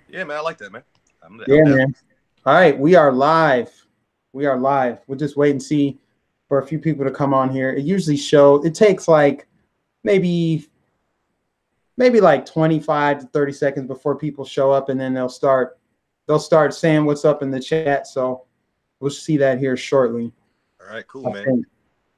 Yeah, man, I like that, man. I'm Yeah, down. man. All right, we are live. We are live. We'll just wait and see for a few people to come on here. It usually it takes like maybe maybe like 25 to 30 seconds before people show up, and then they'll start saying what's up in the chat. So we'll see that here shortly, All right, cool, I man. think.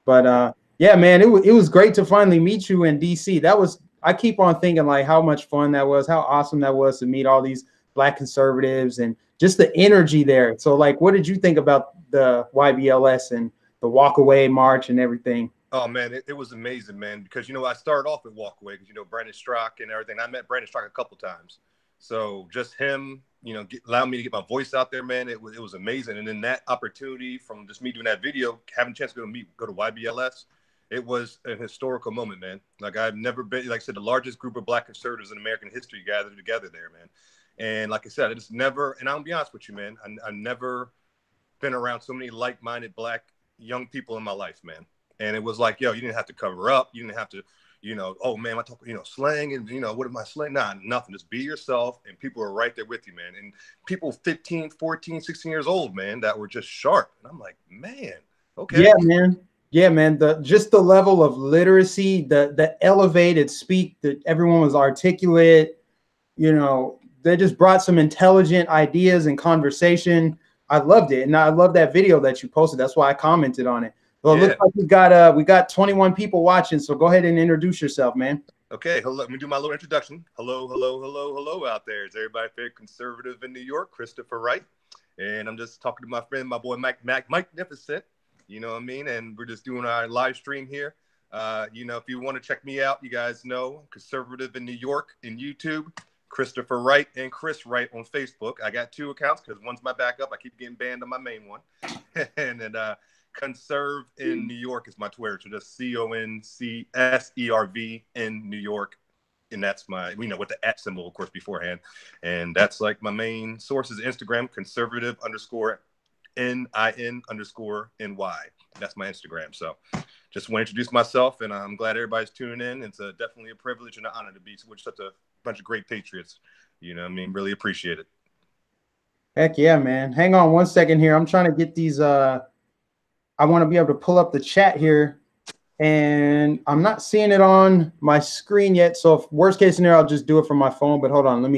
But yeah, man, it was great to finally meet you in DC. I keep on thinking like how much fun that was, how awesome that was to meet all these black conservatives and just the energy there. So like, what did you think about the YBLS and the walk away march and everything? Oh man, it was amazing, man. Because I started off at Walkaway because Brandon Strock and everything. I met Brandon Strock a couple times, so just him, allowing me to get my voice out there, man. It was amazing. And then that opportunity from just me doing that video, having a chance to go to YBLS, it was an historical moment, man. Like I've never been, like I said, the largest group of black conservatives in American history gathered together there, man. And like I said, it's never. And I'll be honest with you, man. I never been around so many like-minded black young people in my life, man. And it was like, yo, you didn't have to cover up. You didn't have to, oh man, I talk, slang and what am I slang? Nah, nothing. Just be yourself. And people are right there with you, man. And people 15, 14, 16 years old, man, that were just sharp. And I'm like, man, Yeah, okay. man. Yeah, man. The level of literacy, the elevated speak, that everyone was articulate. They just brought some intelligent ideas and conversation. I loved it, and I love that video that you posted. That's why I commented on it. Well, it looks Yeah. like we got 21 people watching. So go ahead and introduce yourself, man. Okay, hello. Let me do my little introduction. Hello, hello, hello, hello out there. Is everybody favorite conservative in New York, Christopher Wright? And I'm just talking to my friend, my boy Mike Nificent. You know what I mean? And we're just doing our live stream here. If you want to check me out, you guys know conservative in New York in YouTube, Christopher Wright and Chris Wright on Facebook. I got two accounts because one's my backup. I keep getting banned on my main one, and then Conserve in New York is my Twitter. So just CONCSERV in New York. And that's my, with the at symbol, of course, beforehand. And that's like my main sources Instagram, conservative underscore NIN underscore NY. That's my Instagram. So just want to introduce myself, and I'm glad everybody's tuning in. It's definitely a privilege and an honor to be with such a bunch of great patriots. Really appreciate it. Heck yeah, man. Hang on one second here. I'm trying to get these. I want to be able to pull up the chat here, and I'm not seeing it on my screen yet. So if worst case scenario, I'll just do it from my phone. But hold on, let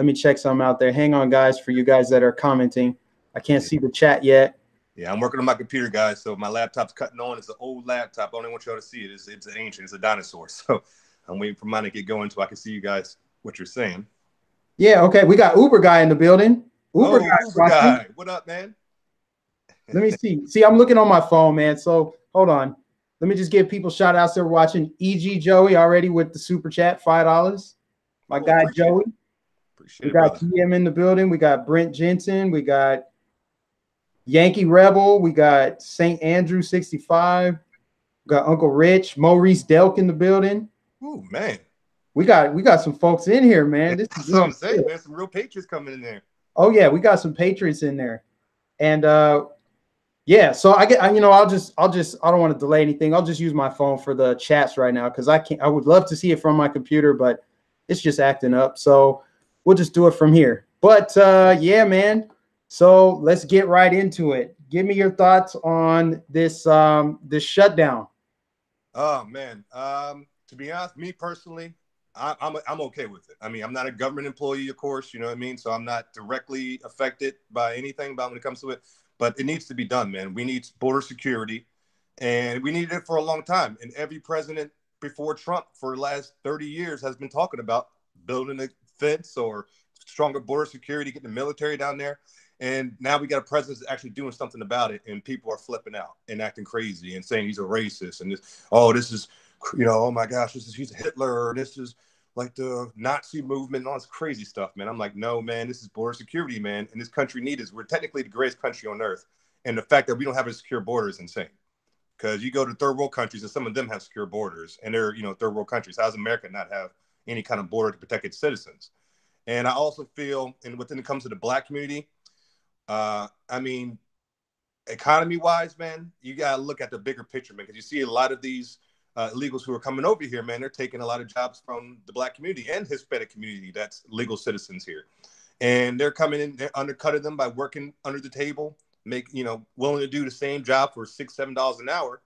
me check something out there. Hang on, guys, for you guys that are commenting. I can't see the chat yet. Yeah, I'm working on my computer, guys. So my laptop's cutting on. It's an old laptop. I don't want y'all to see it. It's ancient. It's a dinosaur. So I'm waiting for mine to get going so I can see you guys what you're saying. Yeah, okay. We got Uber guy in the building. Uber Oh, guy's Uber watching. guy. What up, man? Let me see. See, I'm looking on my phone, man. So hold on. Let me just give people shout outs that are watching. EG Joey already with the super chat, $5. My Oh, guy appreciate it. Joey. We Appreciate it, got brother. PM in the building. We got Brent Jensen. We got Yankee Rebel. We got St. Andrew 65. We got Uncle Rich, Maurice Delk in the building. Oh, man. We got some folks in here, man. This That's this what is I'm saying, good. man. Some real patriots coming in there. Oh yeah, we got some Patriots in there. And yeah, so I don't want to delay anything. I'll just use my phone for the chats right now because I would love to see it from my computer, but it's just acting up. So we'll just do it from here. But yeah, man. So let's get right into it. Give me your thoughts on this shutdown. Oh, man. To be honest, me personally, I'm okay with it. I mean, I'm not a government employee, of course, you know what I mean? So I'm not directly affected by anything about when it comes to it, but it needs to be done, man. We need border security, and we needed it for a long time. And every president before Trump for the last 30 years has been talking about building a fence or stronger border security, getting the military down there. And now we got a president that's actually doing something about it, and people are flipping out and acting crazy and saying he's a racist and this is, oh my gosh, he's a Hitler, or this is like the Nazi movement and all this crazy stuff, man. I'm like, no, man, this is border security, man, and this country needs us. We're technically the greatest country on earth, and the fact that we don't have a secure border is insane. Because you go to third world countries, and some of them have secure borders, and they're third world countries. How does America not have any kind of border to protect its citizens? And I also feel, and when it comes to the black community, I mean, economy wise, man, you got to look at the bigger picture, man, because you see a lot of these illegals who are coming over here, man, they're taking a lot of jobs from the black community and Hispanic community that's legal citizens here. and they're coming in, they're undercutting them by working under the table, willing to do the same job for $6-7 an hour.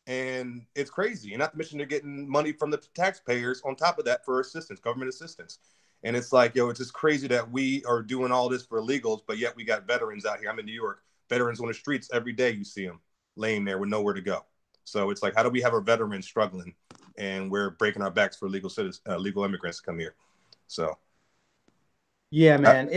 And it's crazy. And not to mention they're getting money from the taxpayers on top of that for assistance, government assistance. And it's like, yo, it's just crazy that we are doing all this for illegals, but yet we got veterans out here. I'm in New York. Veterans on the streets every day. You see them laying there with nowhere to go. So it's like, how do we have our veterans struggling, and we're breaking our backs for legal immigrants to come here? So, yeah, man,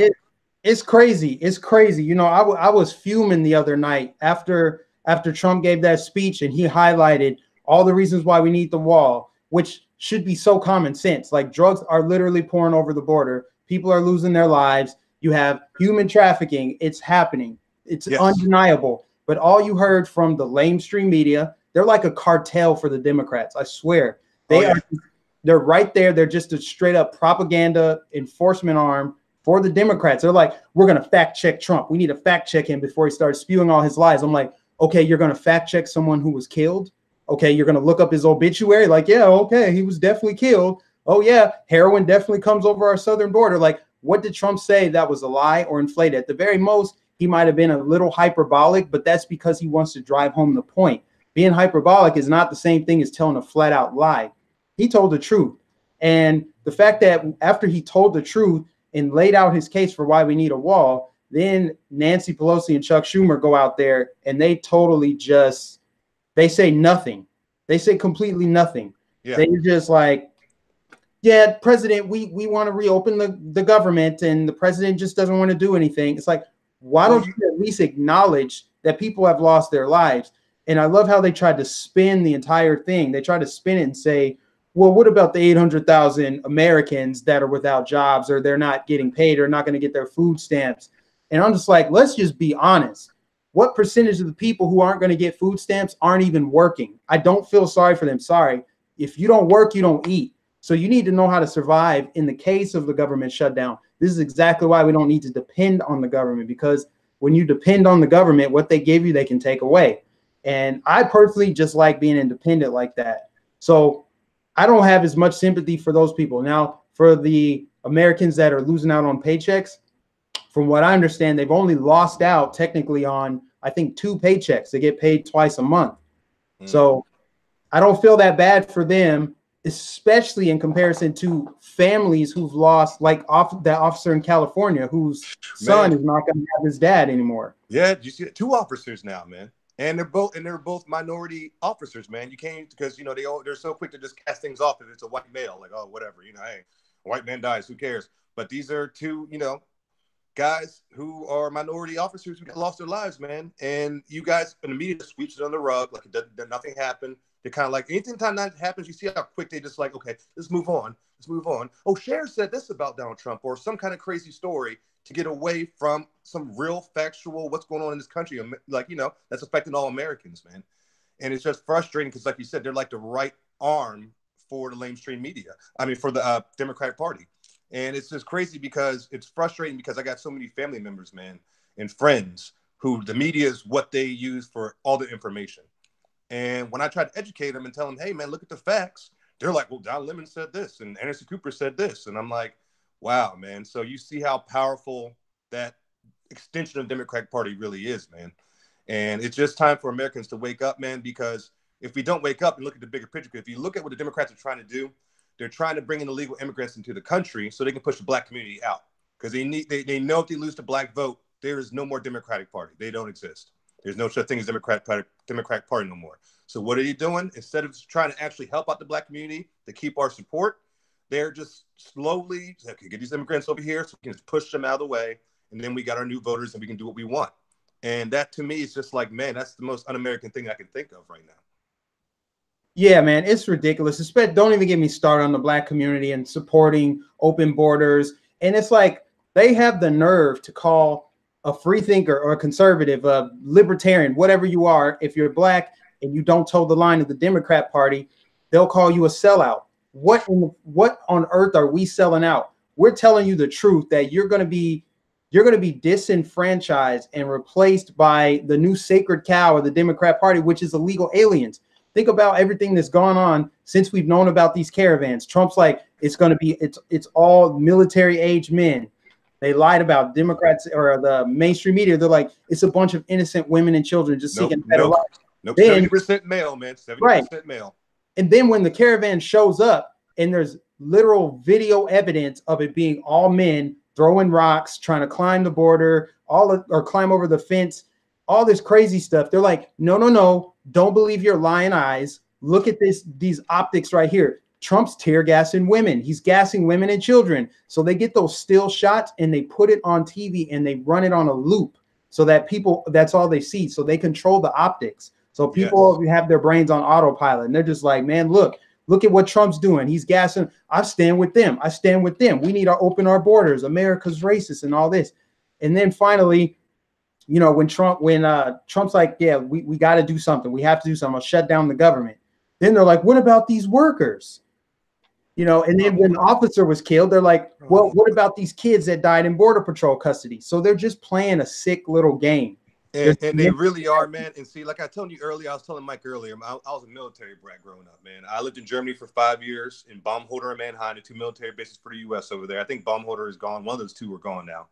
it's crazy. It's crazy. You know, I was fuming the other night after Trump gave that speech, and he highlighted all the reasons why we need the wall, which should be so common sense. Like, drugs are literally pouring over the border. People are losing their lives. You have human trafficking. It's happening. It's undeniable. But all you heard from the lamestream media, they're like a cartel for the Democrats. I swear. They're right there. They're just a straight up propaganda enforcement arm for the Democrats. They're like, we're going to fact check Trump. We need to fact check him before he starts spewing all his lies. I'm like, okay, you're going to fact check someone who was killed? Okay, you're going to look up his obituary? Like, yeah, okay, he was definitely killed. Oh, yeah, heroin definitely comes over our southern border. Like, what did Trump say that was a lie or inflated? At the very most, he might have been a little hyperbolic, but that's because he wants to drive home the point. Being hyperbolic is not the same thing as telling a flat out lie. He told the truth. And the fact that after he told the truth and laid out his case for why we need a wall, then Nancy Pelosi and Chuck Schumer go out there and they totally they say nothing. They say completely nothing. Yeah. They're just like, yeah, president, we want to reopen the government, and the president just doesn't want to do anything. It's like, why don't you at least acknowledge that people have lost their lives? And I love how they tried to spin the entire thing. They tried to spin it and say, well, what about the 800,000 Americans that are without jobs, or they're not getting paid, or not going to get their food stamps? And I'm just like, let's just be honest. What percentage of the people who aren't going to get food stamps aren't even working? I don't feel sorry for them. Sorry. If you don't work, you don't eat. So you need to know how to survive in the case of the government shutdown. This is exactly why we don't need to depend on the government, because when you depend on the government, what they give you, they can take away. And I personally just like being independent like that. So I don't have as much sympathy for those people. Now, for the Americans that are losing out on paychecks, from what I understand, they've only lost out technically on, I think, 2 paychecks. They get paid twice a month. So I don't feel that bad for them, especially in comparison to families who've lost, like that officer in California whose son is not going to have his dad anymore. Yeah, you see 2 officers now, man. And they're both minority officers, man. You can't, because they're so quick to just cast things off if it's a white male, like, oh, whatever, hey, a white man dies, who cares? But these are 2, guys who are minority officers who lost their lives, man. And you guys in the media sweeps it on the rug like nothing happened. They're kind of like, anytime that happens, you see how quick they just like, okay, let's move on. Oh, Cher said this about Donald Trump, or some kind of crazy story to get away from some real factual what's going on in this country, like, that's affecting all Americans, man. And it's just frustrating because, like you said, they're like the right arm for the lamestream media. I mean, for the Democratic Party. And it's just crazy because it's frustrating because I got so many family members, man, and friends who the media is what they use for all the information. And when I try to educate them and tell them, hey, man, look at the facts, they're like, well, Don Lemon said this and Anderson Cooper said this. And I'm like, wow, man. So you see how powerful that extension of the Democratic Party really is, man. And it's just time for Americans to wake up, man, because if we don't wake up and look at the bigger picture, if you look at what the Democrats are trying to do, they're trying to bring in illegal immigrants into the country so they can push the black community out, because they know if they lose the black vote, there is no more Democratic Party. They don't exist. There's no such thing as Democratic Party no more. So what are you doing? Instead of trying to actually help out the black community to keep our support, they're just slowly, okay, get these immigrants over here so we can just push them out of the way, and then we got our new voters and we can do what we want. And that to me is just like, man, that's the most un-American thing I can think of right now. Yeah, man, it's ridiculous. Don't even get me started on the black community and supporting open borders. And it's like they have the nerve to call a free thinker or a conservative, a libertarian, whatever you are, if you're black and you don't toe the line of the Democrat Party, they'll call you a sellout. What on earth are we selling out? We're telling you the truth that you're going to be disenfranchised and replaced by the new sacred cow of the Democrat Party, which is illegal aliens. Think about everything that's gone on since we've known about these caravans. Trump's like, it's all military age men. They lied about Democrats or the mainstream media. They're like, it's a bunch of innocent women and children just seeking a better life. Nope. Then 70% male, man. 70% right. male. And then when the caravan shows up and there's literal video evidence of it being all men throwing rocks, trying to climb the border, or climb over the fence, all this crazy stuff. They're like, no, don't believe your lying eyes. Look at these optics right here. Trump's tear gassing women. He's gassing women and children. So they get those still shots and they put it on TV and they run it on a loop so that people, that's all they see. So they control the optics. So people have their brains on autopilot and they're just like, man, look at what Trump's doing. He's gassing. I stand with them. I stand with them. We need to open our borders. America's racist and all this. And then finally, you know, when Trump's like, yeah, we got to do something. We have to do something. I'll shut down the government. Then they're like, what about these workers? You know, and then when the officer was killed, they're like, well, what about these kids that died in Border Patrol custody? So they're just playing a sick little game. And they really are, man. And see, like I told you earlier, I was telling Mike earlier, I was a military brat growing up, man. I lived in Germany for 5 years in Baumholder and Mannheim, the 2 military bases for the U.S. over there. I think Baumholder is gone. One of those 2 are gone now.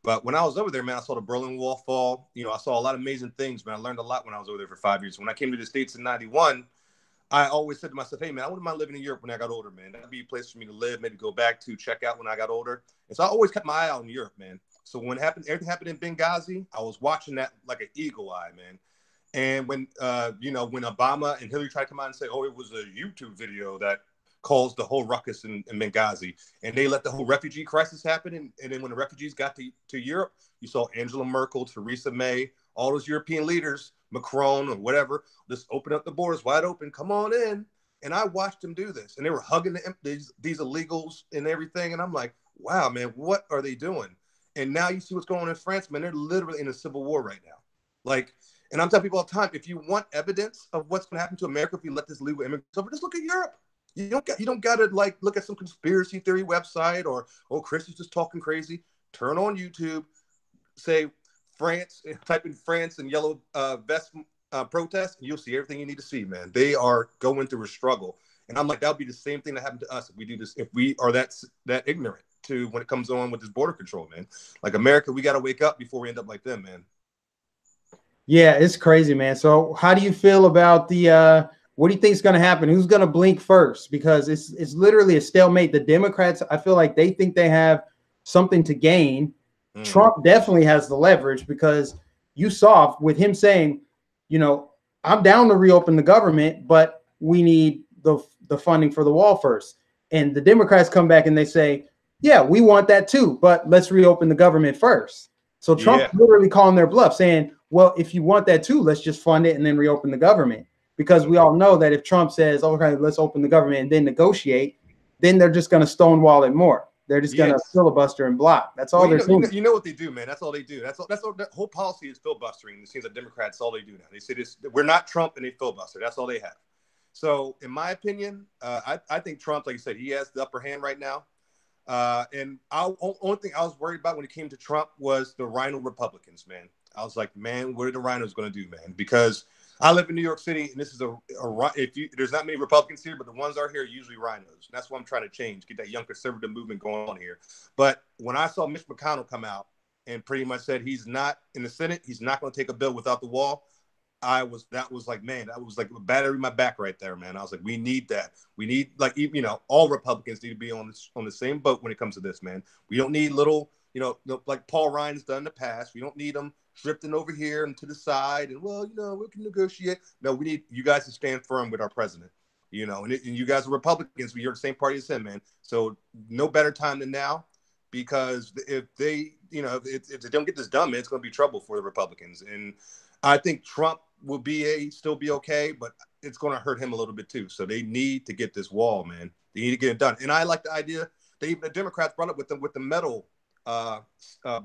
But when I was over there, man, I saw the Berlin Wall fall. You know, I saw a lot of amazing things, man. I learned a lot when I was over there for 5 years. When I came to the States in 91, I always said to myself, hey, man, I wouldn't mind living in Europe when I got older, man. That'd be a place for me to live, maybe go back to, check out when I got older. And so I always kept my eye out in Europe, man. So when everything happened in Benghazi, I was watching that like an eagle eye, man. And when, when Obama and Hillary tried to come out and say, oh, it was a YouTube video that caused the whole ruckus in Benghazi, and they let the whole refugee crisis happen. And then when the refugees got to Europe, you saw Angela Merkel, Theresa May, all those European leaders, Macron or whatever, just open up the borders wide open. Come on in. And I watched them do this, and they were hugging these illegals and everything. And I'm like, wow, man, what are they doing? And now you see what's going on in France, man. They're literally in a civil war right now. Like, and I'm telling people all the time, if you want evidence of what's going to happen to America if we let this legal immigrants over, just look at Europe. You don't got to like look at some conspiracy theory website or, oh, Chris is just talking crazy. Turn on YouTube, say France, type in France and yellow vest protest, and you'll see everything you need to see, man. They are going through a struggle. And I'm like, that would be the same thing that happened to us if we do this, if we are that ignorant to when it comes on with this border control, man. Like America, we got to wake up before we end up like them, man. Yeah, it's crazy, man. So how do you feel about the what do you think is going to happen? Who's going to blink first? Because it's literally a stalemate. The Democrats, I feel like they think they have something to gain. Trump definitely has the leverage because you saw with him saying, you know, I'm down to reopen the government, but we need the funding for the wall first. And the Democrats come back and they say, yeah, we want that too, but let's reopen the government first. So Trump's literally calling their bluff, saying, well, if you want that too, let's just fund it and then reopen the government. Because we all know that if Trump says, okay, let's open the government and then negotiate, then they're just going to stonewall it more. They're just going to filibuster and block. That's all they're doing. You know what they do, man. That's all they do. That's all. That whole policy is filibustering. It seems like Democrats, all they do now. They say this: we're not Trump, and they filibuster. That's all they have. So, in my opinion, I think Trump, like you said, he has the upper hand right now. And only thing I was worried about when it came to Trump was the Rhino Republicans, man. I was like, man, what are the Rhinos going to do, man? Because I live in New York City, and this is there's not many Republicans here, but the ones are here are usually Rhinos. That's what I'm trying to change, get that young conservative movement going on here. But when I saw Mitch McConnell come out and pretty much said he's not in the Senate, he's not going to take a bill without the wall, that was like a battery in my back right there, man. I was like, we need that. We need, like, you know, all Republicans need to be on the same boat when it comes to this, man. We don't need little, you know, like Paul Ryan's done in the past. We don't need them drifting over here and to the side and, well, you know, we can negotiate. No, we need you guys to stand firm with our president, you know, and you guys are Republicans, but you're the same party as him, man. So no better time than now, because if they, you know, if they don't get this done, man, it's going to be trouble for the Republicans. And I think Trump will still be okay, but it's going to hurt him a little bit too. So they need to get this wall, man. They need to get it done. And I like the idea that even the Democrats brought up with the metal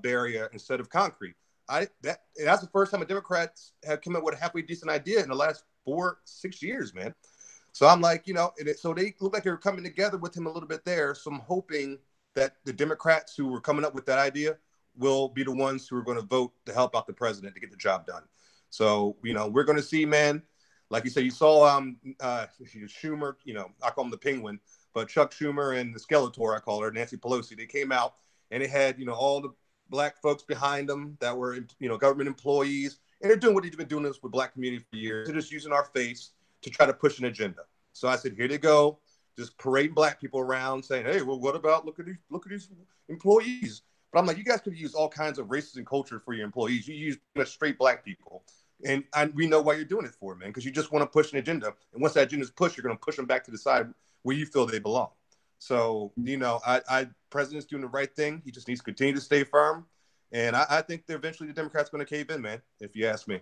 barrier instead of concrete. That's the first time the Democrats have come up with a halfway decent idea in the last 4-6 years, man. So I'm like, you know, so they look like they're coming together with him a little bit there. So I'm hoping that the Democrats who were coming up with that idea will be the ones who are going to vote to help out the president to get the job done. So, you know, we're going to see, man. Like you said, you saw Schumer, you know, I call him the Penguin, but Chuck Schumer and the Skeletor, I call her, Nancy Pelosi, they came out and it had, you know, all the black folks behind them that were, you know, government employees, and they're doing what they've been doing this with black community for years. They're just using our face to try to push an agenda. So I said, here they go, just parading black people around, saying, hey, well, what about look at these employees? But I'm like, you guys could use all kinds of races and culture for your employees. You use straight black people. And we know why you're doing it for, man, because you just want to push an agenda. And once that agenda is pushed, you're going to push them back to the side where you feel they belong. So, you know, president's doing the right thing. He just needs to continue to stay firm. And I think that eventually the Democrats are going to cave in, man, if you ask me.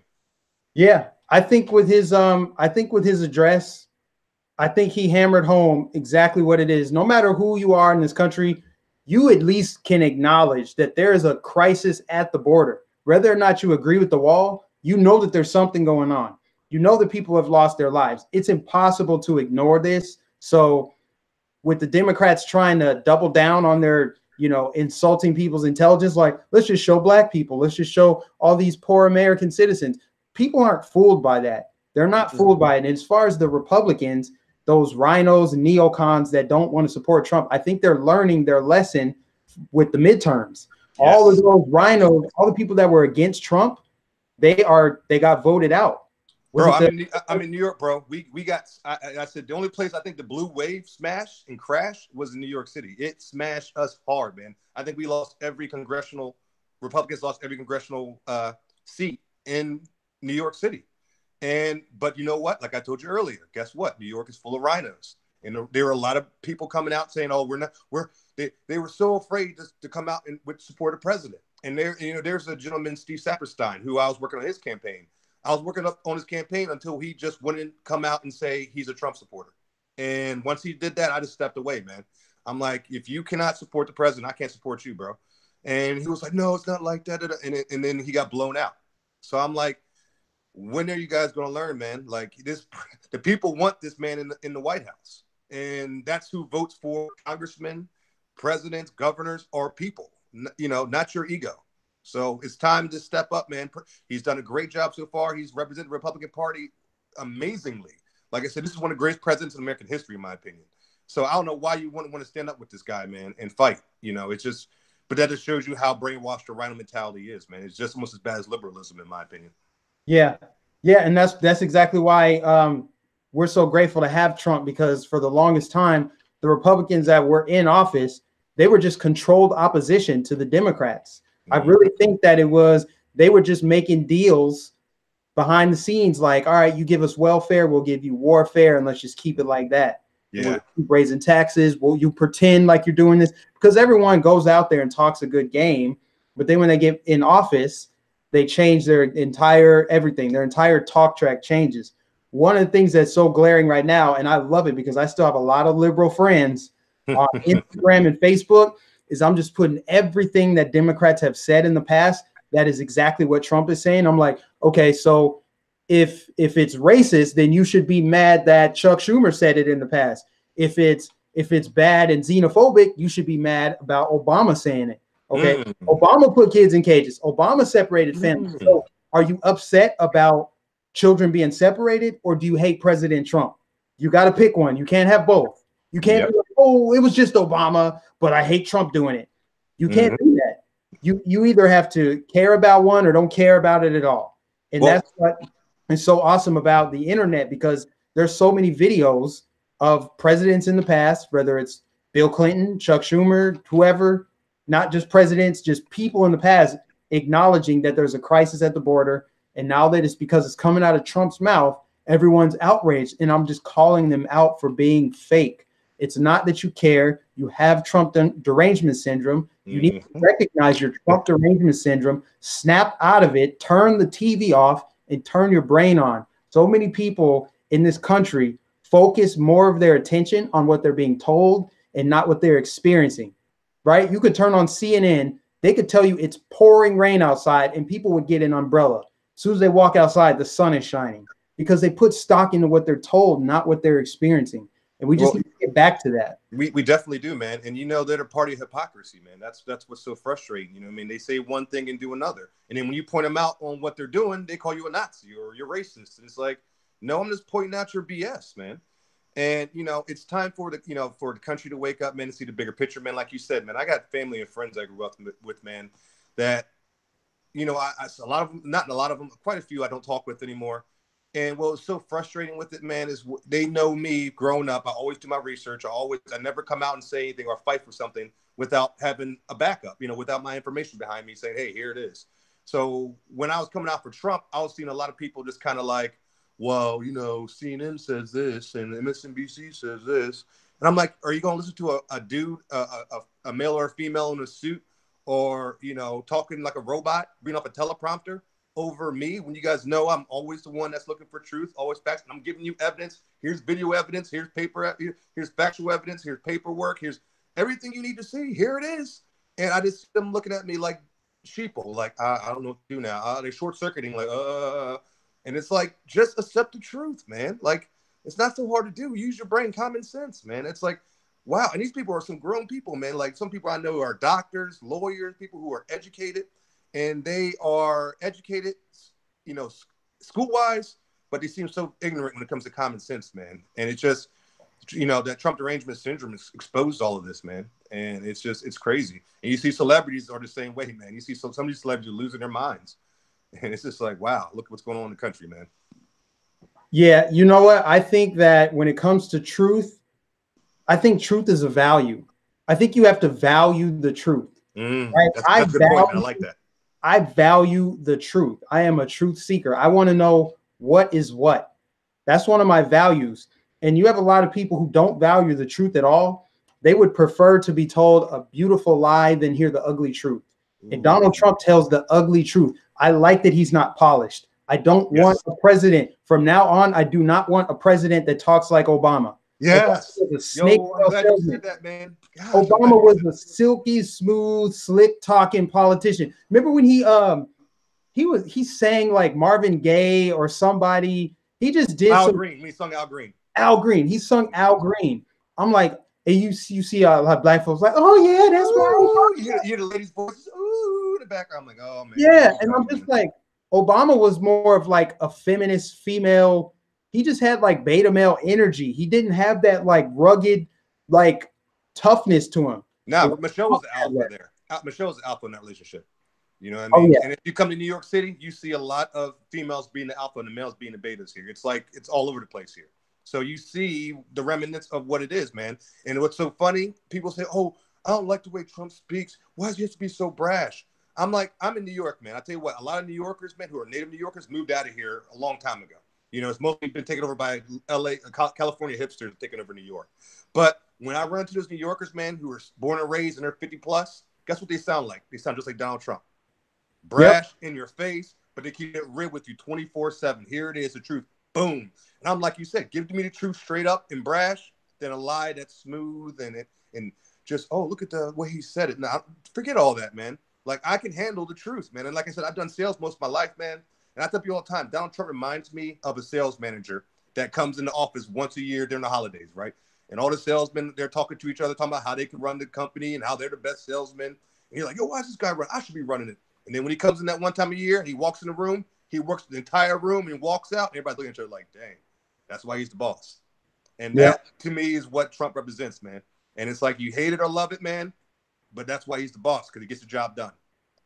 Yeah, I think with his address, I think he hammered home exactly what it is. No matter who you are in this country, you at least can acknowledge that there is a crisis at the border. Whether or not you agree with the wall, you know that there's something going on. You know that people have lost their lives. It's impossible to ignore this. So with the Democrats trying to double down on their, you know, insulting people's intelligence, like, let's just show black people. Let's just show all these poor American citizens. People aren't fooled by that. They're not fooled by it. And as far as the Republicans, those rhinos and neocons that don't want to support Trump, I think they're learning their lesson with the midterms. Yes. All of those rhinos, all the people that were against Trump, they got voted out. Bro, I'm in New York, bro. We got, I said, the only place I think the blue wave smashed and crashed was in New York City. It smashed us hard, man. I think Republicans lost every congressional seat in New York City. But you know what? Like I told you earlier, guess what? New York is full of rhinos. And there were a lot of people coming out saying, oh, they were so afraid to come out and support a president. And there's a gentleman, Steve Saperstein, who I was working on his campaign. I was working up on his campaign until he just wouldn't come out and say he's a Trump supporter. And once he did that, I just stepped away, man. I'm like, if you cannot support the president, I can't support you, bro. And he was like, no, it's not like that. And then he got blown out. So I'm like, when are you guys going to learn, man? Like the people want this man in the White House. And that's who votes for congressmen, presidents, governors, or people, you know, not your ego. So it's time to step up, man. He's done a great job so far. He's represented the Republican Party amazingly. Like I said, this is one of the greatest presidents in American history, in my opinion. So I don't know why you wouldn't want to stand up with this guy, man, and fight. You know, it's just, but that just shows you how brainwashed the rhino mentality is, man. It's just almost as bad as liberalism, in my opinion. Yeah. Yeah. And that's exactly why we're so grateful to have Trump, because for the longest time, the Republicans that were in office, they were just controlled opposition to the Democrats. I really think that they were just making deals behind the scenes, like, all right, you give us welfare, we'll give you warfare, and let's just keep it like that. Yeah. We'll keep raising taxes. Well, you pretend like you're doing this, because everyone goes out there and talks a good game, but then when they get in office, they change their entire everything. Their entire talk track changes. One of the things that's so glaring right now, and I love it because I still have a lot of liberal friends on Instagram and Facebook, is I'm just putting everything that Democrats have said in the past. That is exactly what Trump is saying. I'm like, okay, so if it's racist, then you should be mad that Chuck Schumer said it in the past. If it's bad and xenophobic, you should be mad about Obama saying it. Okay, Obama put kids in cages. Obama separated families. So are you upset about children being separated, or do you hate President Trump? You got to pick one. You can't have both. You can't be like, oh, it was just Obama, but I hate Trump doing it. You can't do that. You either have to care about one or don't care about it at all. And that's what is so awesome about the internet, because there's so many videos of presidents in the past, whether it's Bill Clinton, Chuck Schumer, whoever, not just presidents, just people in the past acknowledging that there's a crisis at the border. And now that it's because it's coming out of Trump's mouth, everyone's outraged. And I'm just calling them out for being fake. It's not that you care. You have Trump derangement syndrome. You need to recognize your Trump derangement syndrome, snap out of it, turn the TV off, and turn your brain on. So many people in this country focus more of their attention on what they're being told and not what they're experiencing, right? You could turn on CNN. They could tell you it's pouring rain outside and people would get an umbrella. As soon as they walk outside, the sun is shining, because they put stock into what they're told, not what they're experiencing. And we just need to get back to that. We definitely do, man. And you know, they're a party of hypocrisy, man. That's what's so frustrating. You know what I mean? They say one thing and do another. And then when you point them out on what they're doing, they call you a Nazi or you're racist. And it's like, no, I'm just pointing out your BS, man. And it's time for for the country to wake up, man, and see the bigger picture, man. Like you said, man, I got family and friends I grew up with, man, that a lot of them, not a lot of them, quite a few I don't talk with anymore. And what was so frustrating with it, man, is they know me growing up. I always do my research. I never come out and say anything or fight for something without having a backup, without my information behind me saying, hey, here it is. So when I was coming out for Trump, I was seeing a lot of people just kind of like, well, CNN says this and MSNBC says this. And I'm like, are you going to listen to a dude, a male or a female in a suit, or, talking like a robot, reading off a teleprompter over me, when you guys know I'm always the one that's looking for truth, always facts, and I'm giving you evidence. Here's video evidence. Here's paper. Here's factual evidence. Here's paperwork. Here's everything you need to see. Here it is. And I just see them looking at me like sheeple, like, I don't know what to do now. They're short-circuiting, like, and it's like, just accept the truth, man. Like, it's not so hard to do. Use your brain, common sense, man. It's like, wow. And these people are some grown people, man. Like, some people I know are doctors, lawyers, people who are educated, and they are educated, school-wise, but they seem so ignorant when it comes to common sense, man. And it's just, that Trump derangement syndrome has exposed all of this, man. And it's crazy. And you see celebrities are the same way, man. You see some of these celebrities are losing their minds. And it's just like, wow, look what's going on in the country, man. Yeah, you know what? I think that when it comes to truth, I think truth is a value. I think you have to value the truth. Right? That's a good point, man. I like that. I value the truth. I am a truth seeker. I want to know what is what. That's one of my values. And you have a lot of people who don't value the truth at all. They would prefer to be told a beautiful lie than hear the ugly truth. And Donald Trump tells the ugly truth. I like that he's not polished. I don't want a president. From now on, I do not want a president that talks like Obama. Yes. I'm glad you said that, man. Gosh, Obama was a silky smooth, slick talking politician. Remember when he sang like Marvin Gaye or somebody? He just did Al Green. He sung Al Green. Al Green. He sung Al Green. I'm like, and you see like black folks like, oh yeah, that's right. You hear the ladies' voices, ooh, in the background. I'm like, oh man. Yeah, and I'm just like, Obama was more of like a feminist female. He just had like beta male energy. He didn't have that like rugged, like toughness to him. No, Michelle was the alpha there. Michelle was the alpha in that relationship. You know what I mean? And if you come to New York City, you see a lot of females being the alpha and the males being the betas here. It's like, it's all over the place here. So you see the remnants of what it is, man. And what's so funny, people say, oh, I don't like the way Trump speaks. Why does he have to be so brash? I'm like, I'm in New York, man. I tell you what, a lot of New Yorkers, man, who are native New Yorkers moved out of here a long time ago. It's mostly been taken over by California hipsters taking over New York. But when I run into those New Yorkers, man, who are born and raised and they're 50 plus, guess what they sound like? They sound just like Donald Trump. Brash in your face, but they keep it real with you 24/7. Here it is, the truth. Boom. And I'm like you said, give me the truth straight up and brash, then a lie that's smooth and just, oh, look at the way he said it. Now, forget all that, man. Like, I can handle the truth, man. And like I said, I've done sales most of my life, man. And I tell people all the time, Donald Trump reminds me of a sales manager that comes into office once a year during the holidays, right? And all the salesmen, they're talking to each other, talking about how they can run the company and how they're the best salesmen. And you're like, yo, why is this guy run? I should be running it. And then when he comes in that one time a year, he walks in the room, he works the entire room and walks out. And everybody's looking at each other like, dang, that's why he's the boss. And that, to me, is what Trump represents, man. And it's like, you hate it or love it, man. But that's why he's the boss, because he gets the job done.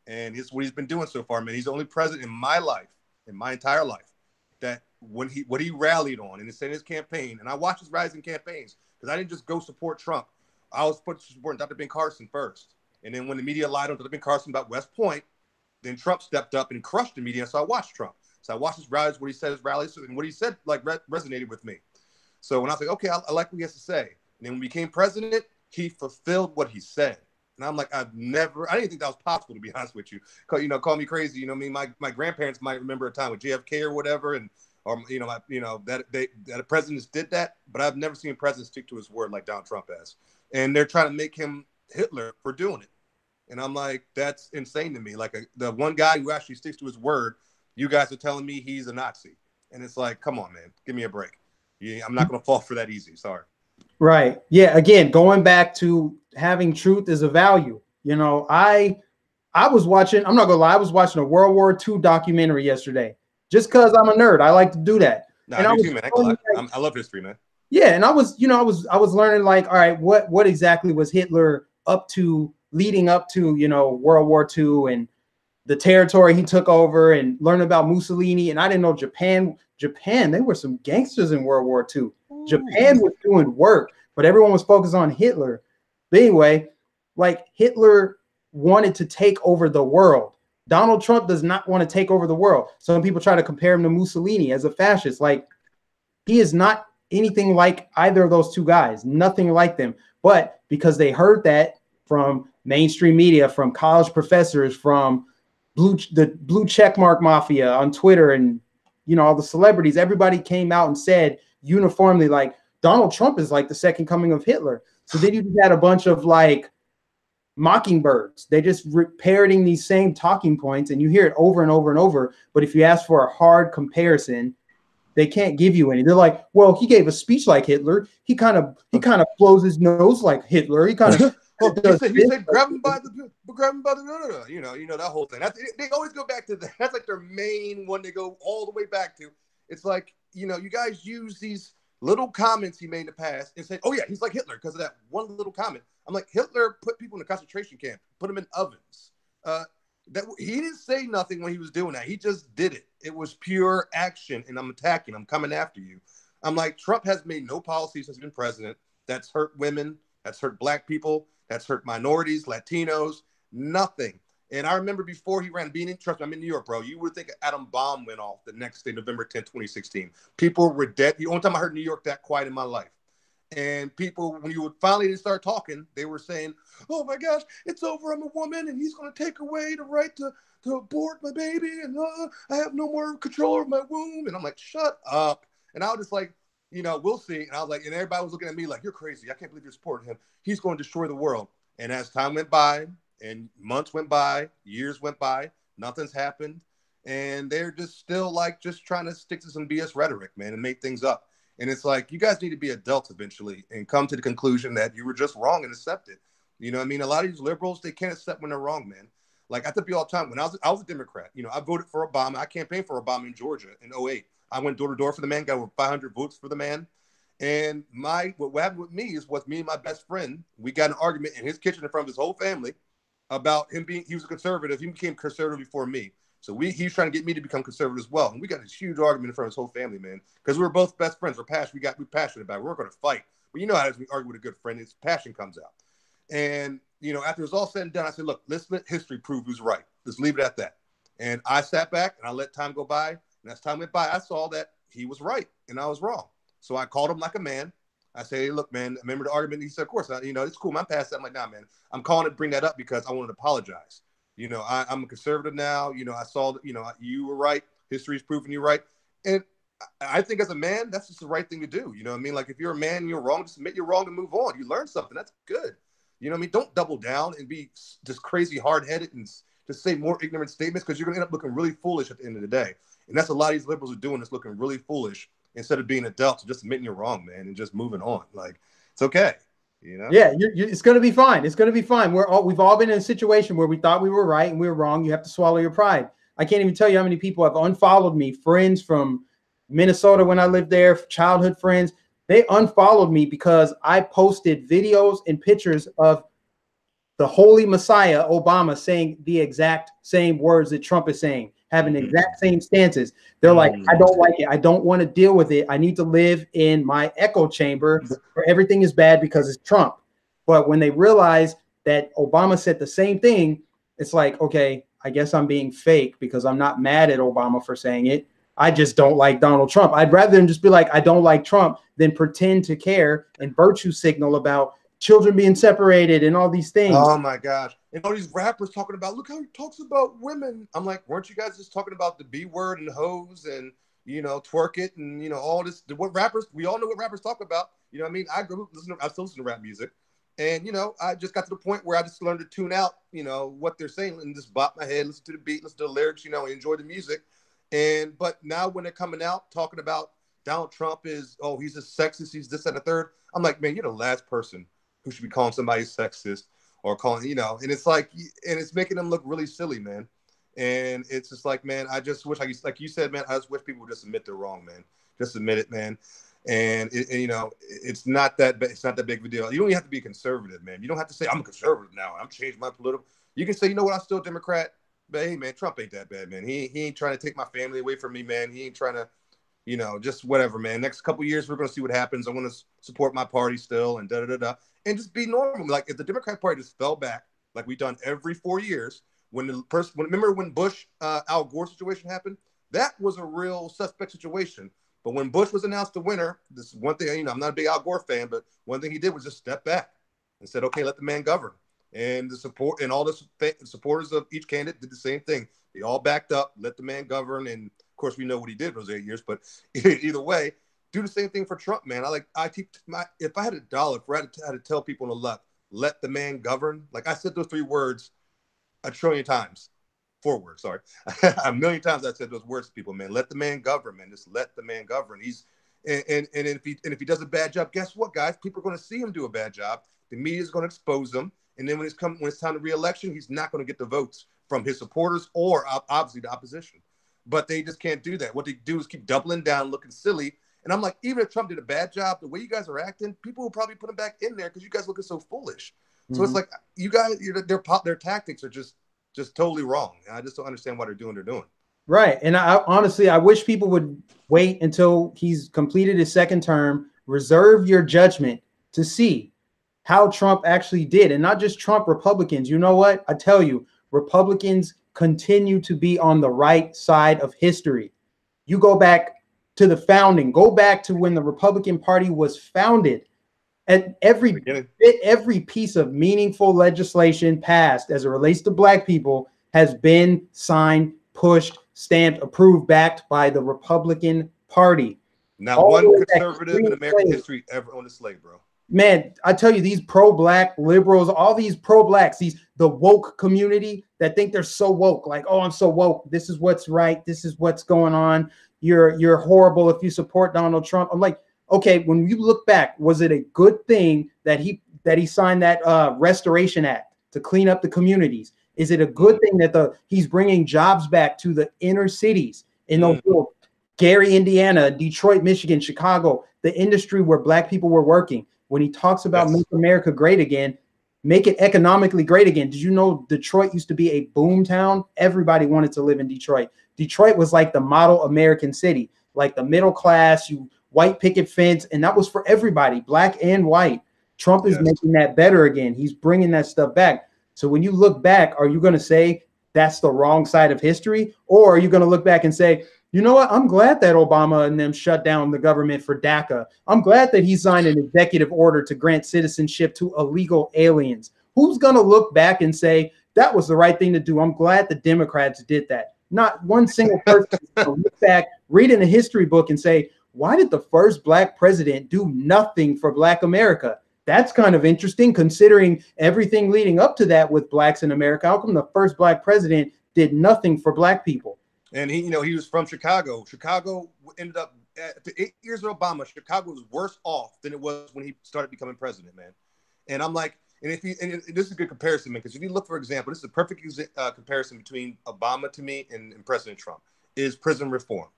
And it's what he's been doing so far, man. He's the only president in my life, in my entire life, that what he rallied on and in his campaign, and I watched his rising campaigns, because I didn't just go support Trump. I was supporting Dr. Ben Carson first. And then when the media lied on Dr. Ben Carson about West Point, then Trump stepped up and crushed the media. So I watched Trump. So I watched his rallies, what he said, his rallies, and what he said like resonated with me. So when I was like, okay, I like what he has to say. And then when he became president, he fulfilled what he said. And I'm like, I didn't think that was possible, to be honest with you. Call me crazy. You know what I mean? My grandparents might remember a time with JFK or whatever, that presidents did that, but I've never seen a president stick to his word like Donald Trump has. And they're trying to make him Hitler for doing it. And I'm like, that's insane to me. Like the one guy who actually sticks to his word, you guys are telling me he's a Nazi. And it's like, come on, man, give me a break. I'm not going to fall for that easy. Sorry. Right. Yeah. Again, going back to having truth is a value. I was watching, I'm not gonna lie, I was watching a World War II documentary yesterday just because I'm a nerd. I like to do that. I do too, man. I love history, man. Yeah, and I was, I was learning like, all right, what exactly was Hitler up to leading up to, World War II and the territory he took over, and learning about Mussolini. And I didn't know Japan, they were some gangsters in World War II. Japan Ooh. was doing work, but everyone was focused on Hitler. But anyway, like Hitler wanted to take over the world. Donald Trump does not want to take over the world. Some people try to compare him to Mussolini as a fascist. Like, he is not anything like either of those two guys, nothing like them. But because they heard that from mainstream media, from college professors, from the blue checkmark mafia on Twitter, and all the celebrities, everybody came out and said uniformly, like, Donald Trump is like the second coming of Hitler. So then you just had a bunch of like mockingbirds. They just parroting these same talking points, and you hear it over and over and over. But if you ask for a hard comparison, they can't give you any. They're like, well, he gave a speech like Hitler. He kind of blows his nose like Hitler. He kind of Oh, he said grab him by the no. That whole thing. They always go back to that. That's like their main one. They go all the way back to. It's like, you guys use these little comments he made in the past and say, oh yeah, he's like Hitler because of that one little comment. I'm like, Hitler put people in a concentration camp, put them in ovens. That he didn't say nothing when he was doing that. He just did it. It was pure action, and I'm attacking. I'm coming after you. I'm like, Trump has made no policies since he's been president that's hurt women, that's hurt black people, that's hurt minorities, Latinos, nothing. And I remember before he ran, trust me, I'm in New York, bro. You would think an atom bomb went off the next day, November 10th, 2016. People were dead. The only time I heard New York that quiet in my life. And people, when you would finally start talking, they were saying, oh my gosh, it's over. I'm a woman, and he's going to take away the right to abort my baby. And I have no more control over my womb. And I'm like, shut up. And I was just like, we'll see. And I was like, and everybody was looking at me like, you're crazy. I can't believe you're supporting him. He's going to destroy the world. And as time went by and months went by, years went by, nothing's happened. And they're just still like just trying to stick to some BS rhetoric, man, and make things up. And it's like, you guys need to be adults eventually and come to the conclusion that you were just wrong and accept it. You know what I mean? A lot of these liberals, they can't accept when they're wrong, man. Like I tell people all the time, when I was a Democrat, I voted for Obama. I campaigned for Obama in Georgia in 2008. I went door to door for the man, got over 500 votes for the man. And what happened with me is me and my best friend, we got an argument in his kitchen in front of his whole family about he was a conservative. He became conservative before me. So he was trying to get me to become conservative as well. And we got this huge argument in front of his whole family, man, because we were both best friends. We're passionate about it. We weren't going to fight. But you know how as we argue with a good friend, his passion comes out. And, after it was all said and done, I said, look, let's let history prove who's right. Let's leave it at that. And I sat back and I let time go by. And as time went by, I saw that he was right and I was wrong. So I called him like a man. I say, hey, look, man, remember the argument? He said, of course, it's cool. I'm past that. I'm like, nah, man, I'm calling to bring that up because I wanted to apologize. I'm a conservative now. I saw that, you were right. History's proving you right. And I think as a man, that's just the right thing to do. You know what I mean? Like if you're a man and you're wrong, just admit you're wrong and move on. You learn something. That's good. You know what I mean? Don't double down and be just crazy hard-headed and just say more ignorant statements because you're going to end up looking really foolish at the end of the day. And that's a lot of these liberals are doing, is looking really foolish instead of being adults, just admitting you're wrong, man, and just moving on. Like, it's okay. Yeah, it's going to be fine. It's going to be fine. We've all been in a situation where we thought we were right and we were wrong. You have to swallow your pride. I can't even tell you how many people have unfollowed me. Friends from Minnesota when I lived there, childhood friends, they unfollowed me because I posted videos and pictures of the Holy Messiah, Obama, saying the exact same words that Trump is saying, having the exact same stances. They're like, I don't like it. I don't want to deal with it. I need to live in my echo chamber where everything is bad because it's Trump. But when they realize that Obama said the same thing, it's like, okay, I guess I'm being fake because I'm not mad at Obama for saying it. I just don't like Donald Trump. I'd rather than just be like, I don't like Trump, than pretend to care and virtue signal about children being separated and all these things. Oh my gosh. And all these rappers talking about, look how he talks about women. I'm like, weren't you guys just talking about the B word and hoes and, twerk it and, all this, we all know what rappers talk about. You know what I mean? I still listen to rap music. And, I just got to the point where I just learned to tune out, what they're saying and just bop my head, listen to the beat, listen to the lyrics, enjoy the music. But now when they're coming out talking about Donald Trump is, oh, he's a sexist, he's this and a third. I'm like, man, you're the last person who should be calling somebody sexist or calling, and it's like, and it's making them look really silly, man. And it's just like, man, I just wish, like you said, man, I just wish people would just admit they're wrong, man. Just admit it, man. And you know, it's not that big of a deal. You don't even have to be a conservative, man. You don't have to say I'm a conservative now. I'm changing my political. You can say, you know what, I'm still a Democrat, but hey, man, Trump ain't that bad, man. He ain't trying to take my family away from me, man. He ain't trying to, you know, just whatever, man. Next couple of years, we're gonna see what happens. I'm gonna support my party still, and and just be normal. Like if the Democratic Party just fell back, like we've done every 4 years, remember when Bush Al Gore situation happened, that was a real suspect situation. But when Bush was announced the winner, this one thing, you know, I'm not a big Al Gore fan, but one thing he did was just step back and said, okay, let the man govern. And the support and all the supporters of each candidate did the same thing. They all backed up, let the man govern. And of course, we know what he did those 8 years, but either way, do the same thing for Trump, man. If I had a dollar, if I had to tell people on the left, let the man govern. Like I said those 3 words a trillion times. 4 words, sorry. A million times I said those words to people, man. Let the man govern, man. Just let the man govern. And if he does a bad job, guess what, guys? People are going to see him do a bad job. The media is going to expose him. And then when it's time to re-election, he's not going to get the votes from his supporters or obviously the opposition. But they just can't do that. What they do is keep doubling down, looking silly. And I'm like, even if Trump did a bad job, the way you guys are acting, people will probably put him back in there because you guys looking so foolish. So it's like you guys, their tactics are just totally wrong. I just don't understand why they're doing. Right. And I honestly, I wish people would wait until he's completed his 2nd term, reserve your judgment to see how Trump actually did. And not just Trump, Republicans. You know what? I tell you, Republicans continue to be on the right side of history. You go back to the founding, go back to when the Republican Party was founded. And every piece of meaningful legislation passed as it relates to Black people has been signed, pushed, stamped, approved, backed by the Republican Party. Not one conservative in American history ever owned a slave, bro. Man, I tell you, these pro-Black liberals, all these pro-Blacks, the woke community that think they're so woke, like, oh, I'm so woke. This is what's right. This is what's going on. You're horrible if you support Donald Trump. I'm like, okay, when you look back, was it a good thing that he signed that Restoration Act to clean up the communities? Is it a good thing that he's bringing jobs back to the inner cities in those Gary, Indiana, Detroit, Michigan, Chicago, the industry where Black people were working? When he talks about make America great again, make it economically great again. Did you know Detroit used to be a boom town? Everybody wanted to live in Detroit. Detroit was like the model American city, like the middle class, white picket fence, and that was for everybody, Black and white. Trump is making that better again. He's bringing that stuff back. So when you look back, are you going to say that's the wrong side of history? Or are you going to look back and say, you know what? I'm glad that Obama and them shut down the government for DACA. I'm glad that he signed an executive order to grant citizenship to illegal aliens. Who's going to look back and say that was the right thing to do? I'm glad the Democrats did that. Not one single person is going to look back, read in a history book and say, why did the first Black president do nothing for Black America? That's kind of interesting considering everything leading up to that with Blacks in America. How come the first Black president did nothing for Black people? And he was from Chicago. Chicago ended up after 8 years of Obama. Chicago was worse off than it was when he started becoming president, man. And I'm like, and this is a good comparison, man, because if you look, for example, this is a perfect comparison between Obama to me and President Trump is prison reform.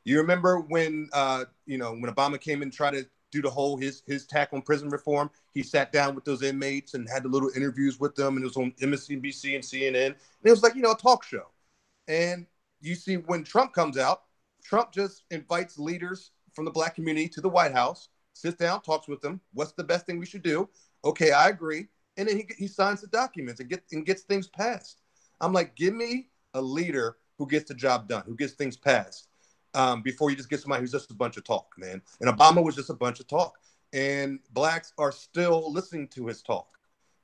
You remember when when Obama came in and tried to do the whole his tack on prison reform? He sat down with those inmates and had the little interviews with them, and it was on MSNBC and CNN, and it was like a talk show. And you see when Trump comes out, Trump just invites leaders from the Black community to the White House, sits down, talks with them. What's the best thing we should do? Okay, I agree. And then he signs the documents and gets things passed. I'm like, give me a leader who gets the job done, who gets things passed, before you just get somebody who's just a bunch of talk, man. And Obama was just a bunch of talk. And Blacks are still listening to his talk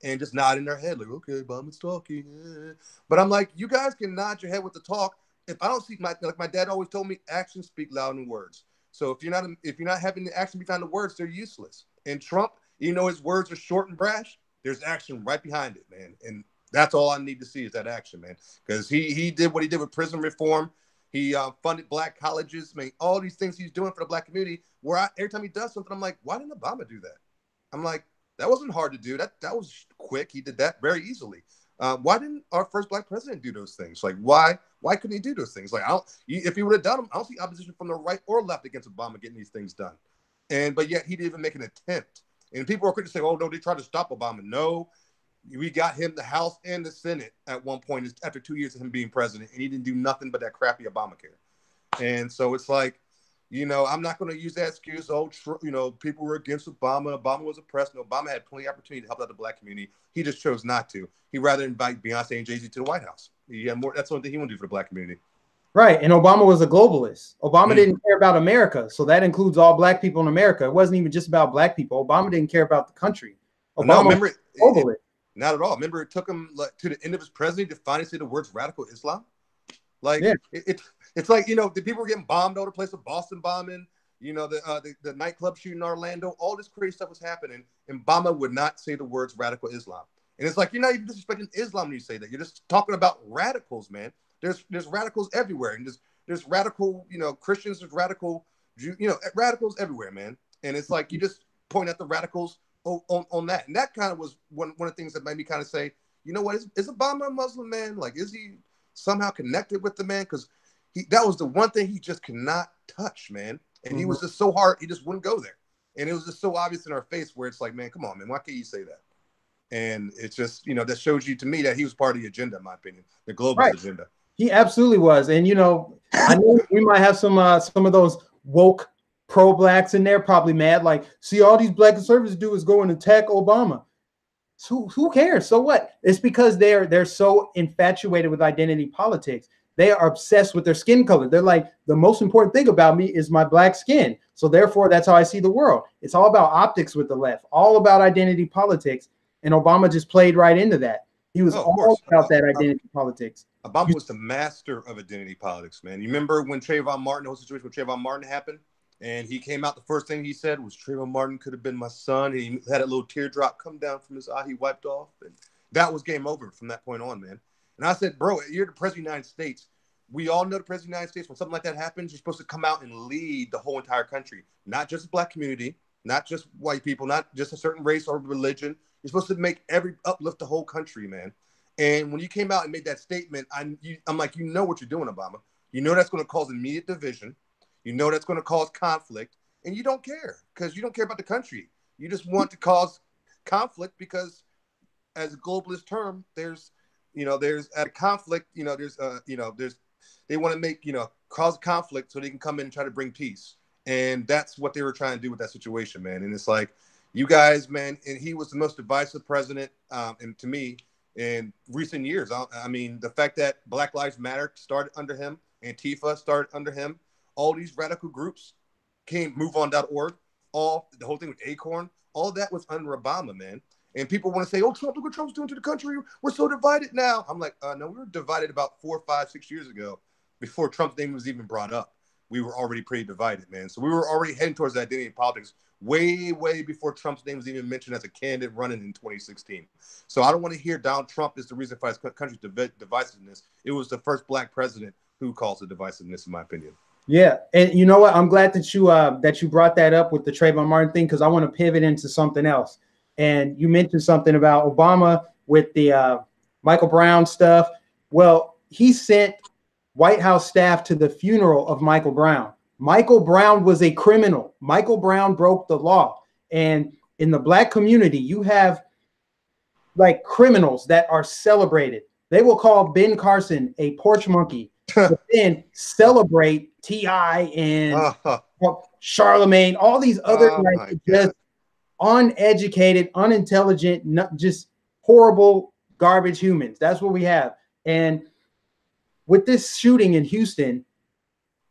and just nodding their head like, okay, Obama's talking. Yeah. But I'm like, you guys can nod your head with the talk. If I don't see my dad always told me, actions speak louder than words. So if you're not having the action behind the words, they're useless. And Trump, his words are short and brash. There's action right behind it, man. And that's all I need to see is that action, man. Because he did what he did with prison reform. He funded Black colleges, man. All these things he's doing for the Black community. Every time he does something, I'm like, why didn't Obama do that? I'm like, that wasn't hard to do. That was quick. He did that very easily. Why didn't our first Black president do those things? Like, why couldn't he do those things? Like, if he would have done them, I don't see opposition from the right or left against Obama getting these things done. but yet he didn't even make an attempt. And people are quick to say, "Oh no, they tried to stop Obama." No, we got him the House and the Senate at one point after 2 years of him being president, and he didn't do nothing but that crappy Obamacare. And so it's like, I'm not going to use that excuse. Oh, people were against Obama. Obama was oppressed. No, Obama had plenty of opportunity to help out the black community. He just chose not to. He'd rather invite Beyonce and Jay-Z to the White House. That's the only thing he wanted to do for the black community. Right. And Obama was a globalist. Obama didn't care about America. So that includes all black people in America. It wasn't even just about black people. Obama didn't care about the country. Obama was globalist. Not at all. Remember, it took him to the end of his presidency to finally say the words radical Islam. Like, it's like, the people were getting bombed all over the place, the Boston bombing, the nightclub shooting in Orlando, all this crazy stuff was happening, and Obama would not say the words radical Islam. And it's like, you're not even disrespecting Islam when you say that. You're just talking about radicals, man. There's radicals everywhere, and there's radical, Christians, there's radical, radicals everywhere, man. And it's like, you just point at the radicals on that. And that kind of was one of the things that made me kind of say, you know what, is Obama a Muslim man? Like, is he somehow connected with the man? Because that was the one thing he just cannot touch, man. And he was just so hard, he just wouldn't go there. And it was just so obvious in our face where it's like, man, come on, man, why can't you say that? And it's just, that shows you to me that he was part of the agenda, in my opinion, the global agenda. He absolutely was. And, I know we might have some of those woke pro-blacks in there probably mad, like, see, all these black conservatives do is go and attack Obama. So who cares? So what? It's because they're so infatuated with identity politics. They are obsessed with their skin color. They're like, the most important thing about me is my black skin. So therefore, that's how I see the world. It's all about optics with the left, all about identity politics. And Obama just played right into that. He was all about that identity politics. Obama was the master of identity politics, man. You remember when Trayvon Martin, the whole situation with Trayvon Martin happened? And he came out, the first thing he said was, Trayvon Martin could have been my son. He had a little teardrop come down from his eye. He wiped off. And that was game over from that point on, man. And I said, bro, you're the president of the United States. We all know the president of the United States. When something like that happens, you're supposed to come out and lead the whole entire country, not just the black community, not just white people, not just a certain race or religion. You're supposed to uplift the whole country, man. And when you came out and made that statement, I'm like, you know what you're doing, Obama. You know that's going to cause immediate division. You know that's going to cause conflict, and you don't care because you don't care about the country. You just want to cause conflict because, as a globalist term, there's at a conflict, they want to cause conflict so they can come in and try to bring peace. And that's what they were trying to do with that situation, man. And it's like, you guys, man, and he was the most divisive president, and to me, in recent years. I mean, the fact that Black Lives Matter started under him, Antifa started under him, all these radical groups came, MoveOn.org, the whole thing with Acorn, all that was under Obama, man. And people want to say, oh, Trump, look what Trump's doing to the country. We're so divided now. I'm like, no, we were divided about 4, 5, 6 years ago before Trump's name was even brought up. We were already pretty divided, man. So we were already heading towards identity politics way, way before Trump's name was even mentioned as a candidate running in 2016. So I don't want to hear Donald Trump is the reason for his country's divisiveness. It was the first black president who caused the divisiveness, in my opinion. Yeah, and you know what? I'm glad that you brought that up with the Trayvon Martin thing, because I want to pivot into something else. And you mentioned something about Obama with the Michael Brown stuff. Well, he sent White House staff to the funeral of Michael Brown. Michael Brown was a criminal. Michael Brown broke the law. And in the black community, you have like criminals that are celebrated. They will call Ben Carson a porch monkey, but then celebrate T.I. and Charlemagne, all these other just uneducated, unintelligent, just horrible garbage humans. That's what we have. And with this shooting in Houston,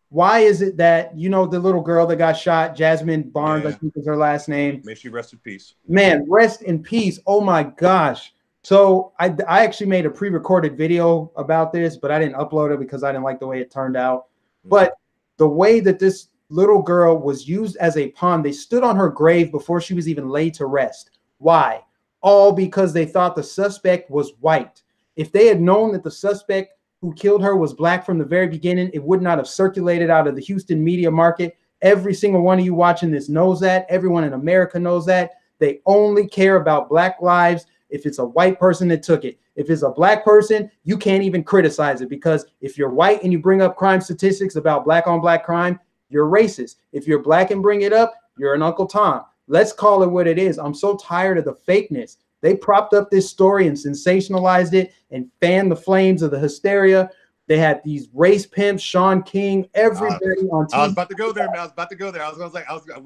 why is it that, the little girl that got shot, Jasmine Barnes, I think is her last name. May she rest in peace. Man, rest in peace. Oh my gosh. So I actually made a pre-recorded video about this, but I didn't upload it because I didn't like the way it turned out. But the way that this little girl was used as a pawn, they stood on her grave before she was even laid to rest. Why? All because they thought the suspect was white. If they had known that the suspect who killed her was black from the very beginning, it would not have circulated out of the Houston media market. Every single one of you watching this knows that. Everyone in America knows that. They only care about black lives if it's a white person that took it. If it's a black person, you can't even criticize it, because if you're white and you bring up crime statistics about black on black crime, you're racist. If you're black and bring it up, You're an Uncle Tom. Let's call it what it is. I'm so tired of the fakeness. They propped up this story and sensationalized it and fanned the flames of the hysteria. They had these race pimps, Sean King, everybody on TV. I was about to go there, man. I was about to go there. I was about to go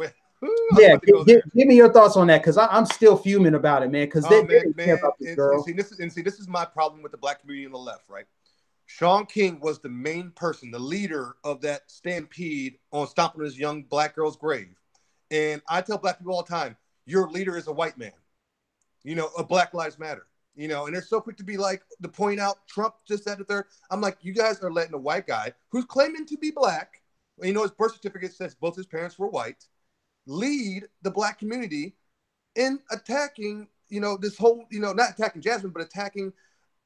give there. me your thoughts on that, because I'm still fuming about it, man. Because they didn't care about this girl. This is my problem with the black community on the left, right? Sean King was the main person, the leader of that stampede on stomping this young black girl's grave. And I tell black people all the time, your leader is a white man. You know, a Black Lives Matter. You know, and they're so quick to point out Trump just that, the third. I'm like, you guys are letting a white guy who's claiming to be black, you know, his birth certificate says both his parents were white, lead the black community in attacking, you know, this whole, you know, not attacking Jasmine, but attacking,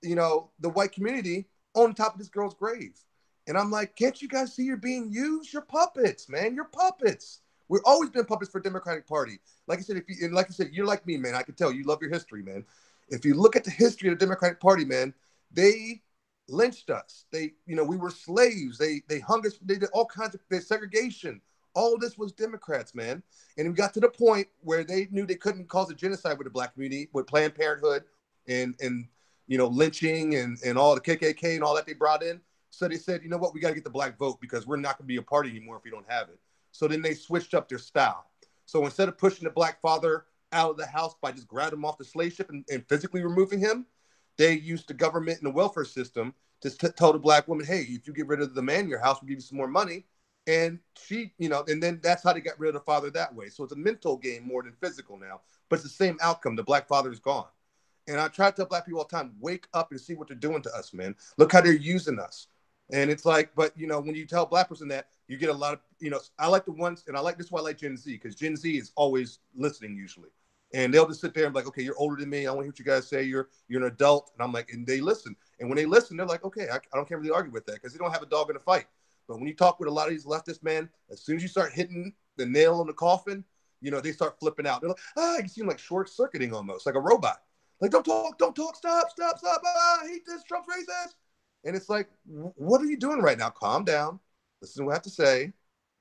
you know, the white community on top of this girl's grave. And I'm like, can't you guys see you're being used? You're puppets, man. You're puppets. We've always been puppets for Democratic Party. Like I said, you're like me, man. I can tell you love your history, man. If you look at the history of the Democratic Party, man, they lynched us. We were slaves. They hung us. They did all kinds of segregation. All of this was Democrats, man. And we got to the point where they knew they couldn't cause a genocide with the black community, with Planned Parenthood and you know, lynching and all the KKK and all that they brought in. So they said, you know what, we got to get the black vote because we're not going to be a party anymore if we don't have it. So then they switched up their style. So instead of pushing the black father out of the house by just grabbing him off the slave ship and physically removing him, they used the government and the welfare system to tell the black woman, hey, if you get rid of the man in your house, we'll give you some more money. And she, you know, and then that's how they got rid of the father that way. So it's a mental game more than physical now, but it's the same outcome. The black father is gone. And I try to tell black people all the time, wake up and see what they're doing to us, man. Look how they're using us. And it's like, but, you know, when you tell black person that, you get a lot of, you know, I like the ones, and I like, this is why I like Gen Z, because Gen Z is always listening usually. And they'll just sit there and be like, okay, you're older than me. I want to hear what you guys say. You're an adult. And I'm like, and they listen. And when they listen, they're like, okay, I don't care really argue with that because they don't have a dog in the fight. But when you talk with a lot of these leftists, man, as soon as you start hitting the nail in the coffin, you know, they start flipping out. They're like, you seem like short circuiting almost, like a robot. Like, don't talk, stop. I hate this, Trump's racist. And it's like, what are you doing right now? Calm down. Listen to what I have to say.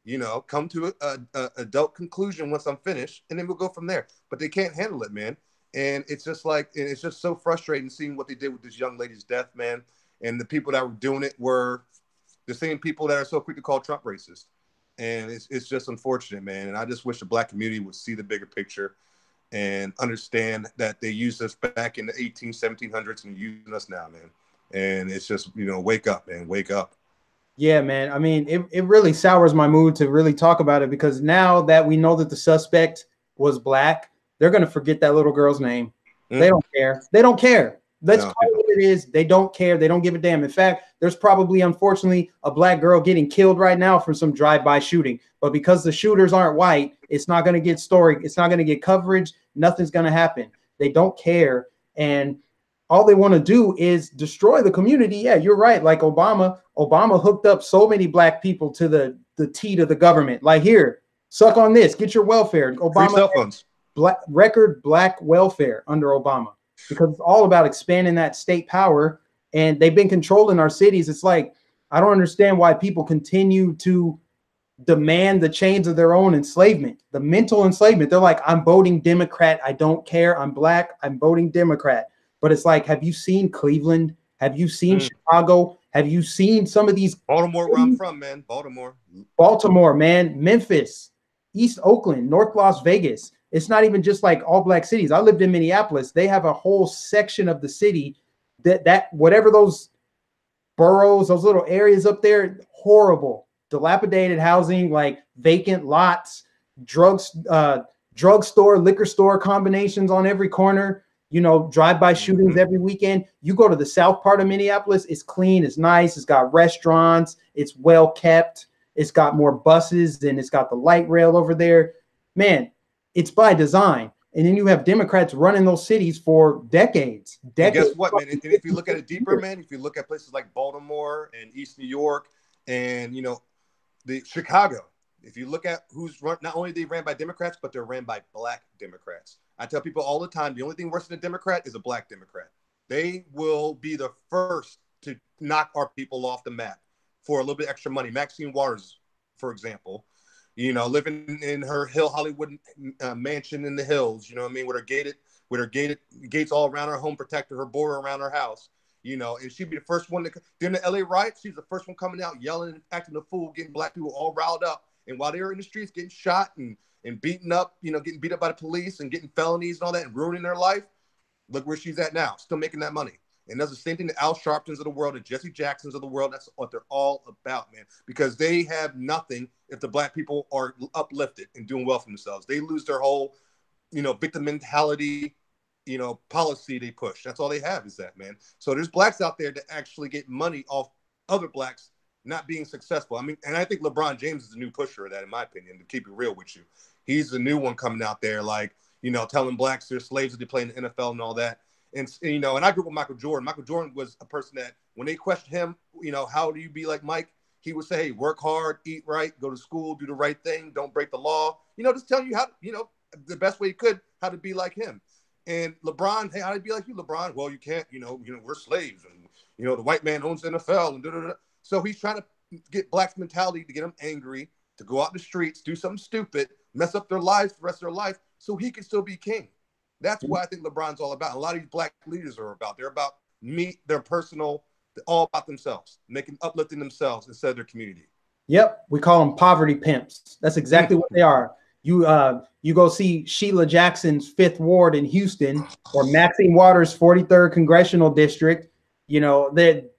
You know, come to a adult conclusion once I'm finished, and then we'll go from there. But they can't handle it, man. And it's just like, and it's just so frustrating seeing what they did with this young lady's death, man. And the people that were doing it were the same people that are so quick to call Trump racist. And it's just unfortunate, man. And I just wish the black community would see the bigger picture and understand that they used us back in the 1700s and using us now, man. And it's just, you know, wake up, man, wake up. Yeah, man. I mean, it really sours my mood to really talk about it because now that we know that the suspect was black, they're going to forget that little girl's name. They don't care. They don't care. Let's call it what it is. They don't care. They don't give a damn. In fact, there's probably, unfortunately, a black girl getting killed right now from some drive-by shooting. But because the shooters aren't white, it's not going to get story. It's not going to get coverage. Nothing's going to happen. They don't care. And all they want to do is destroy the community. Yeah, you're right. Like Obama hooked up so many black people to the teat of the government. Like, here, suck on this, get your welfare. Obama free cell phones. Record black welfare under Obama, because it's all about expanding that state power. And they've been controlling our cities. It's like, I don't understand why people continue to demand the chains of their own enslavement, the mental enslavement. They're like, I'm voting Democrat. I don't care. I'm black. I'm voting Democrat. But it's like, have you seen Cleveland? Have you seen Chicago? Have you seen some of these? Baltimore, where I'm from, man. Baltimore, man. Memphis, East Oakland, North Las Vegas. It's not even just like all black cities. I lived in Minneapolis. They have a whole section of the city that whatever those boroughs, those little areas up there, horrible, dilapidated housing, like vacant lots, drugstore, liquor store combinations on every corner. You know, drive-by shootings every weekend. You go to the south part of Minneapolis, it's clean, it's nice, it's got restaurants, it's well kept, it's got more buses, and it's got the light rail over there. Man, it's by design. And then you have Democrats running those cities for decades. And guess what, man? And if you look at it deeper, man, if you look at places like Baltimore and East New York and, you know, the Chicago, if you look at who's run, not only they ran by Democrats, but they're ran by black Democrats. I tell people all the time, the only thing worse than a Democrat is a black Democrat. They will be the first to knock our people off the map for a little bit extra money. Maxine Waters, for example, you know, living in her Hollywood mansion in the hills, you know what I mean, with her gated gates all around her home, protected her border around her house, you know, and she'd be the first one to, during the LA riots, she's the first one coming out yelling and acting a fool, getting black people all riled up. And while they were in the streets getting shot and beaten up, you know, getting beat up by the police and getting felonies and all that and ruining their life, look where she's at now, still making that money. And that's the same thing to Al Sharptons of the world, the Jesse Jacksons of the world. That's what they're all about, man, because they have nothing if the black people are uplifted and doing well for themselves. They lose their whole, you know, victim mentality, you know, policy they push. That's all they have is that, man. So there's blacks out there that actually get money off other blacks not being successful. I mean, and I think LeBron James is the new pusher of that, in my opinion, to keep it real with you. He's the new one coming out there, like, you know, telling blacks they're slaves that they play in the NFL and all that. And, you know, and I grew up with Michael Jordan. Michael Jordan was a person that when they questioned him, you know, how do you be like Mike? He would say, hey, work hard, eat right, go to school, do the right thing, don't break the law. You know, just telling you how, you know, the best way he could, how to be like him. And LeBron, hey, how to be like you, LeBron? Well, you can't, you know, we're slaves. And, you know, the white man owns the NFL. And da-da-da. So he's trying to get blacks' mentality to get them angry, to go out in the streets, do something stupid, mess up their lives for the rest of their life so he can still be king. That's what I think LeBron's all about. A lot of these black leaders are about. They're about their personal, all about themselves, uplifting themselves instead of their community. Yep, we call them poverty pimps. That's exactly what they are. You go see Sheila Jackson's 5th Ward in Houston or Maxine Waters' 43rd Congressional District. You know, they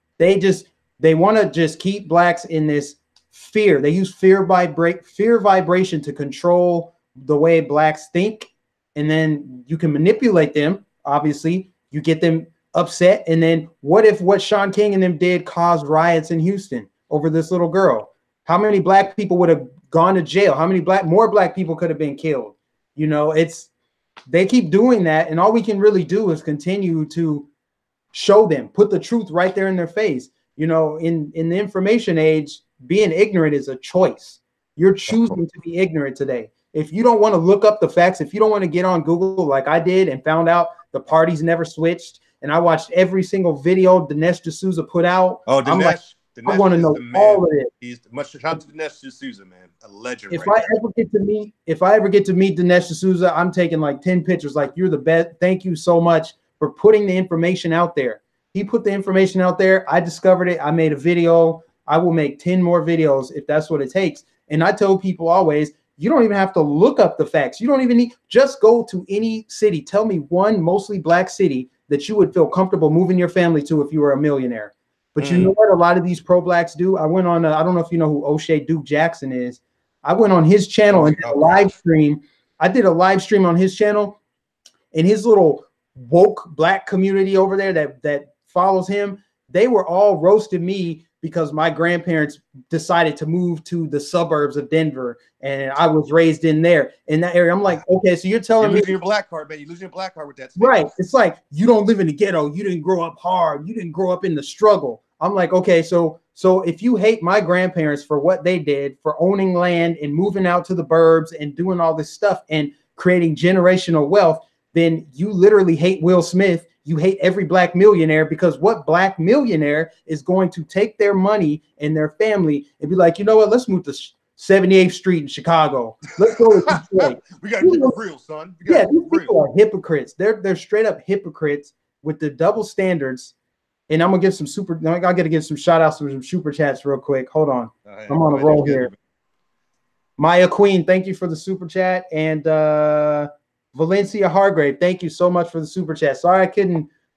want to just keep blacks in this fear. They use fear vibration to control the way blacks think. And then you can manipulate them. Obviously, you get them upset. And then what if what Sean King and them did caused riots in Houston over this little girl? How many black people would have gone to jail? How many more black people could have been killed? You know, they keep doing that. And all we can really do is continue to show them, put the truth right there in their face. You know, in the information age, being ignorant is a choice. You're choosing to be ignorant today. If you don't want to look up the facts, if you don't want to get on Google like I did and found out the parties never switched, and I watched every single video Dinesh D'Souza put out. Oh, Dinesh, I want to know all of it. He's much shout out to Dinesh D'Souza, man, a legend. If I ever get to meet Dinesh D'Souza, I'm taking like 10 pictures. Like, you're the best. Thank you so much for putting the information out there. He put the information out there. I discovered it. I made a video. I will make 10 more videos if that's what it takes. And I tell people always, you don't even have to look up the facts. You don't even need, just go to any city. Tell me one mostly black city that you would feel comfortable moving your family to if you were a millionaire. But you know what a lot of these pro-blacks do? I went on, I don't know if you know who O'Shea Duke Jackson is. I went on his channel and did a live stream. I did a live stream on his channel, and his little woke black community over there that follows him, they were all roasting me because my grandparents decided to move to the suburbs of Denver, and I was raised in that area. I'm like, okay, so you're telling me losing your black card, man. You're losing your black card with that statement. Right. It's like, you don't live in the ghetto. You didn't grow up hard. You didn't grow up in the struggle. I'm like, okay, so if you hate my grandparents for what they did, for owning land and moving out to the burbs and doing all this stuff and creating generational wealth, then you literally hate Will Smith. You hate every black millionaire, because what black millionaire is going to take their money and their family and be like, you know what, let's move to 78th Street in Chicago. Let's go to Detroit. We got to keep it real, son. Yeah, these people are hypocrites. They're straight up hypocrites with the double standards. And I'm gonna give I gotta give some shout outs to some super chats real quick. Hold on. I'm on a roll here. Maya Queen, thank you for the super chat. And Valencia Hargrave, thank you so much for the super chat. Sorry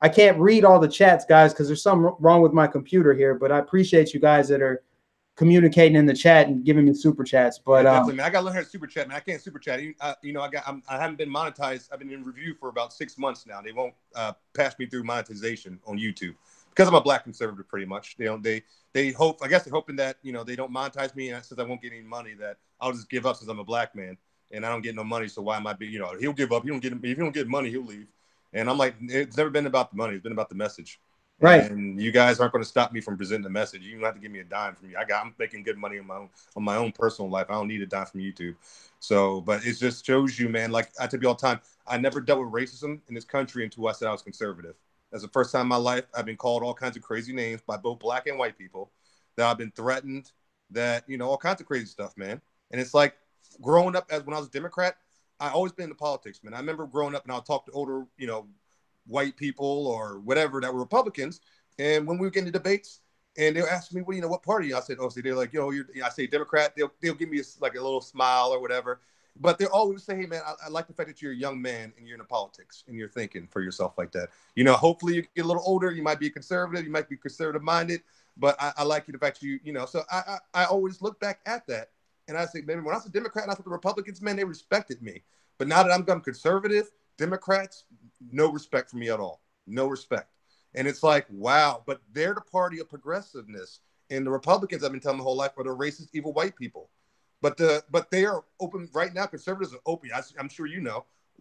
I can't read all the chats, guys, because there's something wrong with my computer here, but I appreciate you guys that are communicating in the chat and giving me super chats. But definitely, man, I gotta learn how to super chat, man. I can't super chat. You know, I haven't been monetized. I've been in review for about 6 months now. They won't pass me through monetization on YouTube because I'm a black conservative, pretty much. They hope, I guess they're hoping that, you know, they don't monetize me, and since I won't get any money, that I'll just give up since I'm a black man and I don't get no money. So why am I you know, he'll give up. If you don't get money, he'll leave. And I'm like, it's never been about the money. It's been about the message. Right. And you guys aren't going to stop me from presenting the message. You don't have to give me a dime from me. I'm making good money on my own personal life. I don't need a dime from YouTube. So, but it just shows you, man, like I tell you all the time, I never dealt with racism in this country until I said I was conservative. That's the first time in my life I've been called all kinds of crazy names by both black and white people, that I've been threatened, that, you know, all kinds of crazy stuff, man. And it's like, growing up as when I was a Democrat, I always been into politics, man. I remember growing up and I'll talk to older, white people or whatever that were Republicans. And when we would get into debates and they'll ask me, well, what party? I said, oh, so they're like, I say Democrat. They'll give me like a little smile or whatever. But they'll always say, hey, man, I like the fact that you're a young man and you're into politics and you're thinking for yourself like that. Hopefully you get a little older. You might be a conservative. You might be conservative minded. But I like the fact so I always look back at that. And I say, maybe when I was a Democrat and I thought the Republicans, man, they respected me. But now that I'm conservative, Democrats, no respect for me at all. No respect. And it's like, wow, but they're the party of progressiveness. And the Republicans, I've been telling my whole life, are the racist, evil white people. But they are open right now. Conservatives are open. I'm sure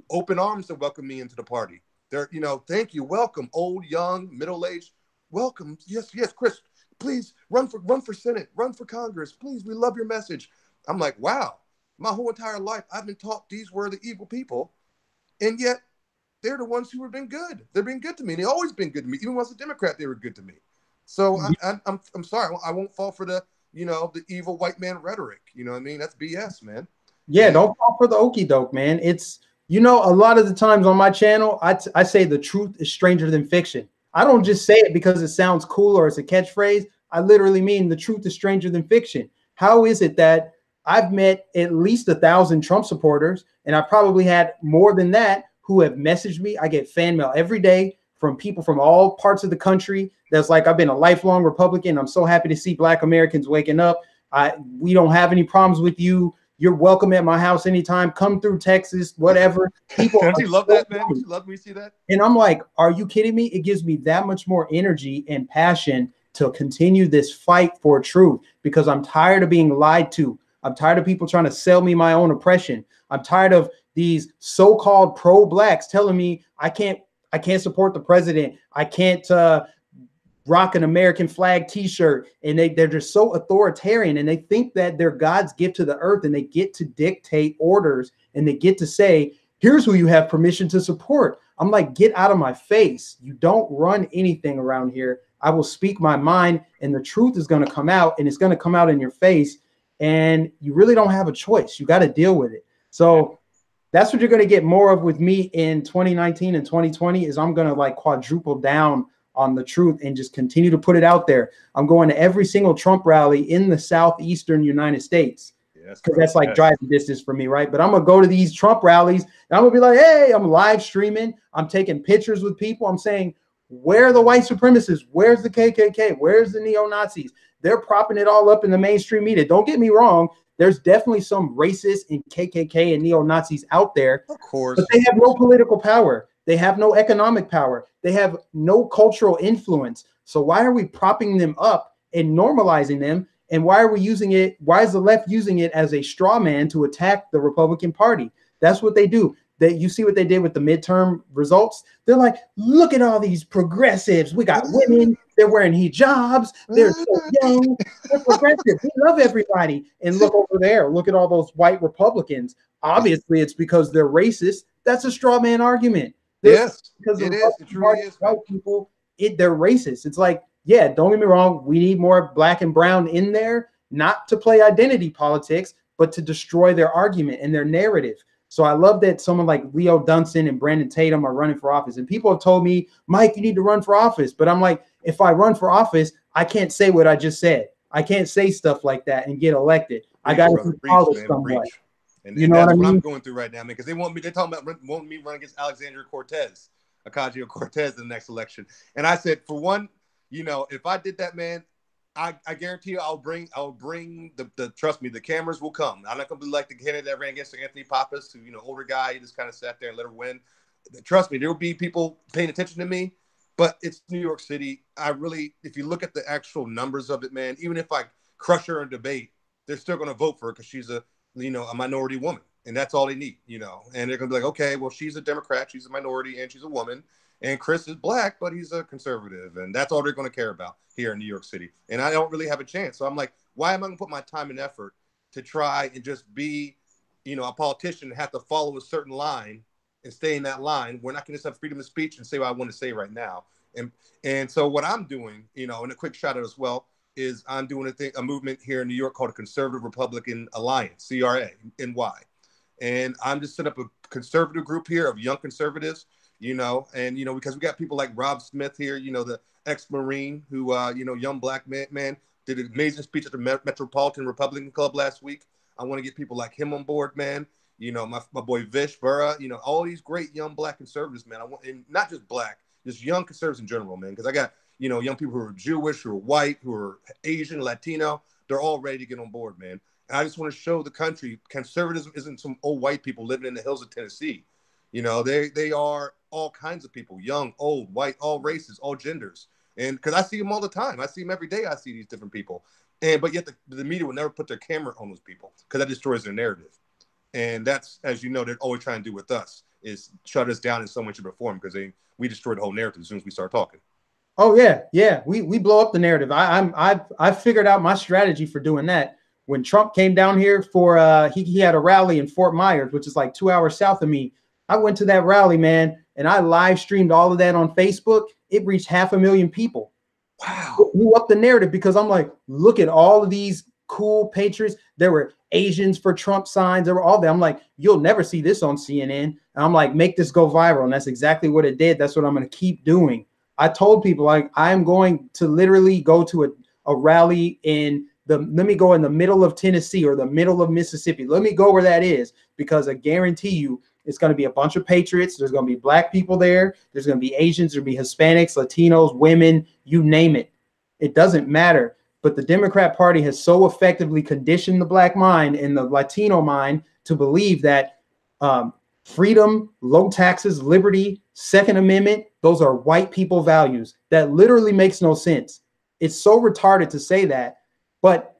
open arms to welcome me into the party. They're, thank you, welcome, old, young, middle-aged, welcome. Yes, Chris, please run for Senate, run for Congress, please. We love your message. I'm like, wow, my whole entire life I've been taught these were the evil people, and yet they're the ones who have been good. They're being good to me. They've always been good to me. Even when I was a Democrat, they were good to me. So I'm sorry, I won't fall for the the evil white man rhetoric. You know what I mean? That's BS, man. Yeah, don't fall for the okie doke, man. It's a lot of the times on my channel, I say the truth is stranger than fiction. I don't just say it because it sounds cool or it's a catchphrase. I literally mean the truth is stranger than fiction. How is it that I've met at least 1,000 Trump supporters, and I probably had more than that who have messaged me? I get fan mail every day from people from all parts of the country that's like, I've been a lifelong Republican. I'm so happy to see Black Americans waking up. We don't have any problems with you. You're welcome at my house anytime. Come through Texas, whatever. People don't you love that, man? Don't you love me see that? And I'm like, are you kidding me? It gives me that much more energy and passion to continue this fight for truth, because I'm tired of being lied to. I'm tired of people trying to sell me my own oppression. I'm tired of these so-called pro-blacks telling me I can't support the president. I can't rock an American flag t-shirt. And they're just so authoritarian, and they think that they're God's gift to the earth, and they get to dictate orders, and they get to say, here's who you have permission to support. I'm like, get out of my face. You don't run anything around here. I will speak my mind, and the truth is going to come out, and it's going to come out in your face. And you really don't have a choice. You got to deal with it. So that's what you're going to get more of with me in 2019 and 2020 is I'm going to like quadruple down on the truth and just continue to put it out there. I'm going to every single Trump rally in the southeastern United States, because that's like driving distance for me, right? But I'm going to go to these Trump rallies and I'm going to be like, hey, I'm live streaming. I'm taking pictures with people. I'm saying, where are the white supremacists? Where's the KKK? Where's the neo-Nazis? They're propping it all up in the mainstream media. Don't get me wrong. There's definitely some racists and KKK and neo-Nazis out there. Of course. But they have no political power. They have no economic power. They have no cultural influence. So why are we propping them up and normalizing them? And why are we using it? Why is the left using it as a straw man to attack the Republican Party? That's what they do. You see what they did with the midterm results? They're like, look at all these progressives. We got women. They're wearing hijabs. They're so young. They're progressive. We love everybody. And look over there. Look at all those white Republicans. Obviously, it's because they're racist. That's a straw man argument. Yes, because it is. It truly is. White people, they're racist. It's like, yeah, don't get me wrong. We need more black and brown in there, not to play identity politics, but to destroy their argument and their narrative. So I love that someone like Leo Dunson and Brandon Tatum are running for office. And people have told me, Mike, you need to run for office. But I'm like, if I run for office, I can't say what I just said. I can't say stuff like that and get elected. I got to follow somewhat. And that's what I'm going through right now, man, because they're talking about wanting me to run against Ocasio-Cortez in the next election. And I said, for one, if I did that, man, I guarantee you I'll bring the trust me, the cameras will come. I'm not gonna be like the candidate that ran against Anthony Pappas, who, older guy, he just kind of sat there and let her win. Trust me, there will be people paying attention to me, but it's New York City. If you look at the actual numbers of it, man, even if I crush her in debate, they're still gonna vote for her because she's a minority woman. And that's all they need, and they're gonna be like, okay, well, she's a Democrat, she's a minority, and she's a woman. And Chris is black, but he's a conservative. And that's all they're going to care about here in New York City. And I don't really have a chance. So I'm like, why am I going to put my time and effort to try and just be, a politician and have to follow a certain line and stay in that line when I can just have freedom of speech and say what I want to say right now? And so what I'm doing, and a quick shout out as well, is I'm doing a movement here in New York called a Conservative Republican Alliance, CRA-NY. And I'm just setting up a conservative group here of young conservatives, and, because we got people like Rob Smith here, the ex-Marine who, young black man did an amazing speech at the Metropolitan Republican Club last week. I want to get people like him on board, man. My boy Vish Burra, all these great young black conservatives, man. And not just black, just young conservatives in general, man. Because I got, young people who are Jewish, who are white, who are Asian, Latino. They're all ready to get on board, man. And I just want to show the country conservatism isn't some old white people living in the hills of Tennessee. They are all kinds of people, young, old, white, all races, all genders. And because I see them all the time. I see them every day. I see these different people. But yet the media will never put their camera on those people because that destroys their narrative. And that's, as you know, they're always trying to do with us is shut us down in some way, shape, or form because we destroy the whole narrative as soon as we start talking. Oh yeah. We blow up the narrative. I've figured out my strategy for doing that. When Trump came down here for he had a rally in Fort Myers, which is like 2 hours south of me. I went to that rally, man, and I live streamed all of that on Facebook. It reached 500,000 people. Wow. Blew up the narrative because I'm like, look at all of these cool patriots. There were Asians for Trump signs. There were all that. I'm like, you'll never see this on CNN. And I'm like, make this go viral. And that's exactly what it did. That's what I'm going to keep doing. I told people, like, I am going to literally go to a rally let me go in the middle of Tennessee or the middle of Mississippi. Let me go where that is, because I guarantee you it's going to be a bunch of patriots. There's going to be black people there. There's going to be Asians. There'll be Hispanics, Latinos, women, you name it. It doesn't matter. But the Democrat Party has so effectively conditioned the black mind and the Latino mind to believe that freedom, low taxes, liberty, Second Amendment, those are white people values. That literally makes no sense. It's so retarded to say that. But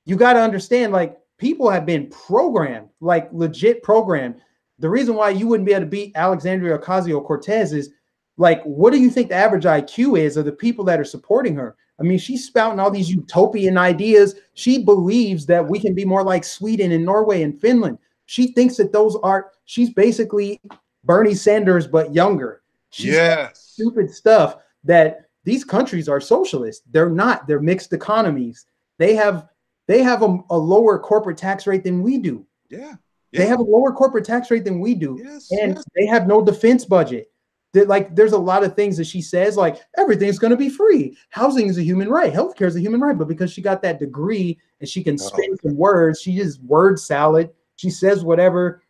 you got to understand, like, people have been programmed, like legit programmed. The reason why you wouldn't be able to beat Alexandria Ocasio-Cortez is, like, what do you think the average IQ is of the people that are supporting her? I mean, she's spouting all these utopian ideas. She believes that we can be more like Sweden and Norway and Finland. She thinks that she's basically Bernie Sanders, but younger. She's stupid stuff that these countries are socialist. They're not. They're mixed economies. They have a lower corporate tax rate than we do. Yeah. They have a lower corporate tax rate than we do. And they have no defense budget. There's a lot of things that she says, like, everything's going to be free. Housing is a human right. Healthcare is a human right. But because she got that degree and she can spin some words, she just word salad. She says whatever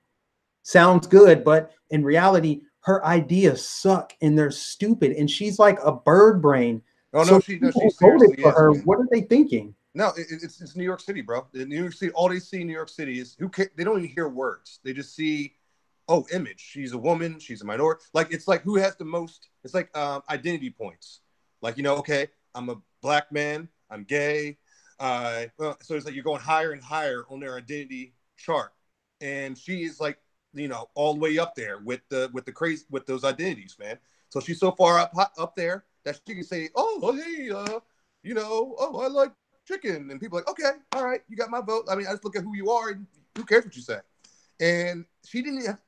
sounds good. But in reality, her ideas suck and they're stupid. And she's like a bird brain. Oh, no, she seriously for her. is. What are they thinking? No, it's New York City, bro. In New York City, all they see in New York City is they don't even hear words. They just see, image. She's a woman. She's a minority. Like, it's like who has the most. It's like identity points. Like, okay, I'm a black man. I'm gay. So it's like you're going higher and higher on their identity chart, and she is like, all the way up there with the crazy with those identities, man. So she's so far up there that she can say, hey, I like chicken, and people are like, okay, all right, you got my vote. I mean, I just look at who you are, and who cares what you say. And she didn't have,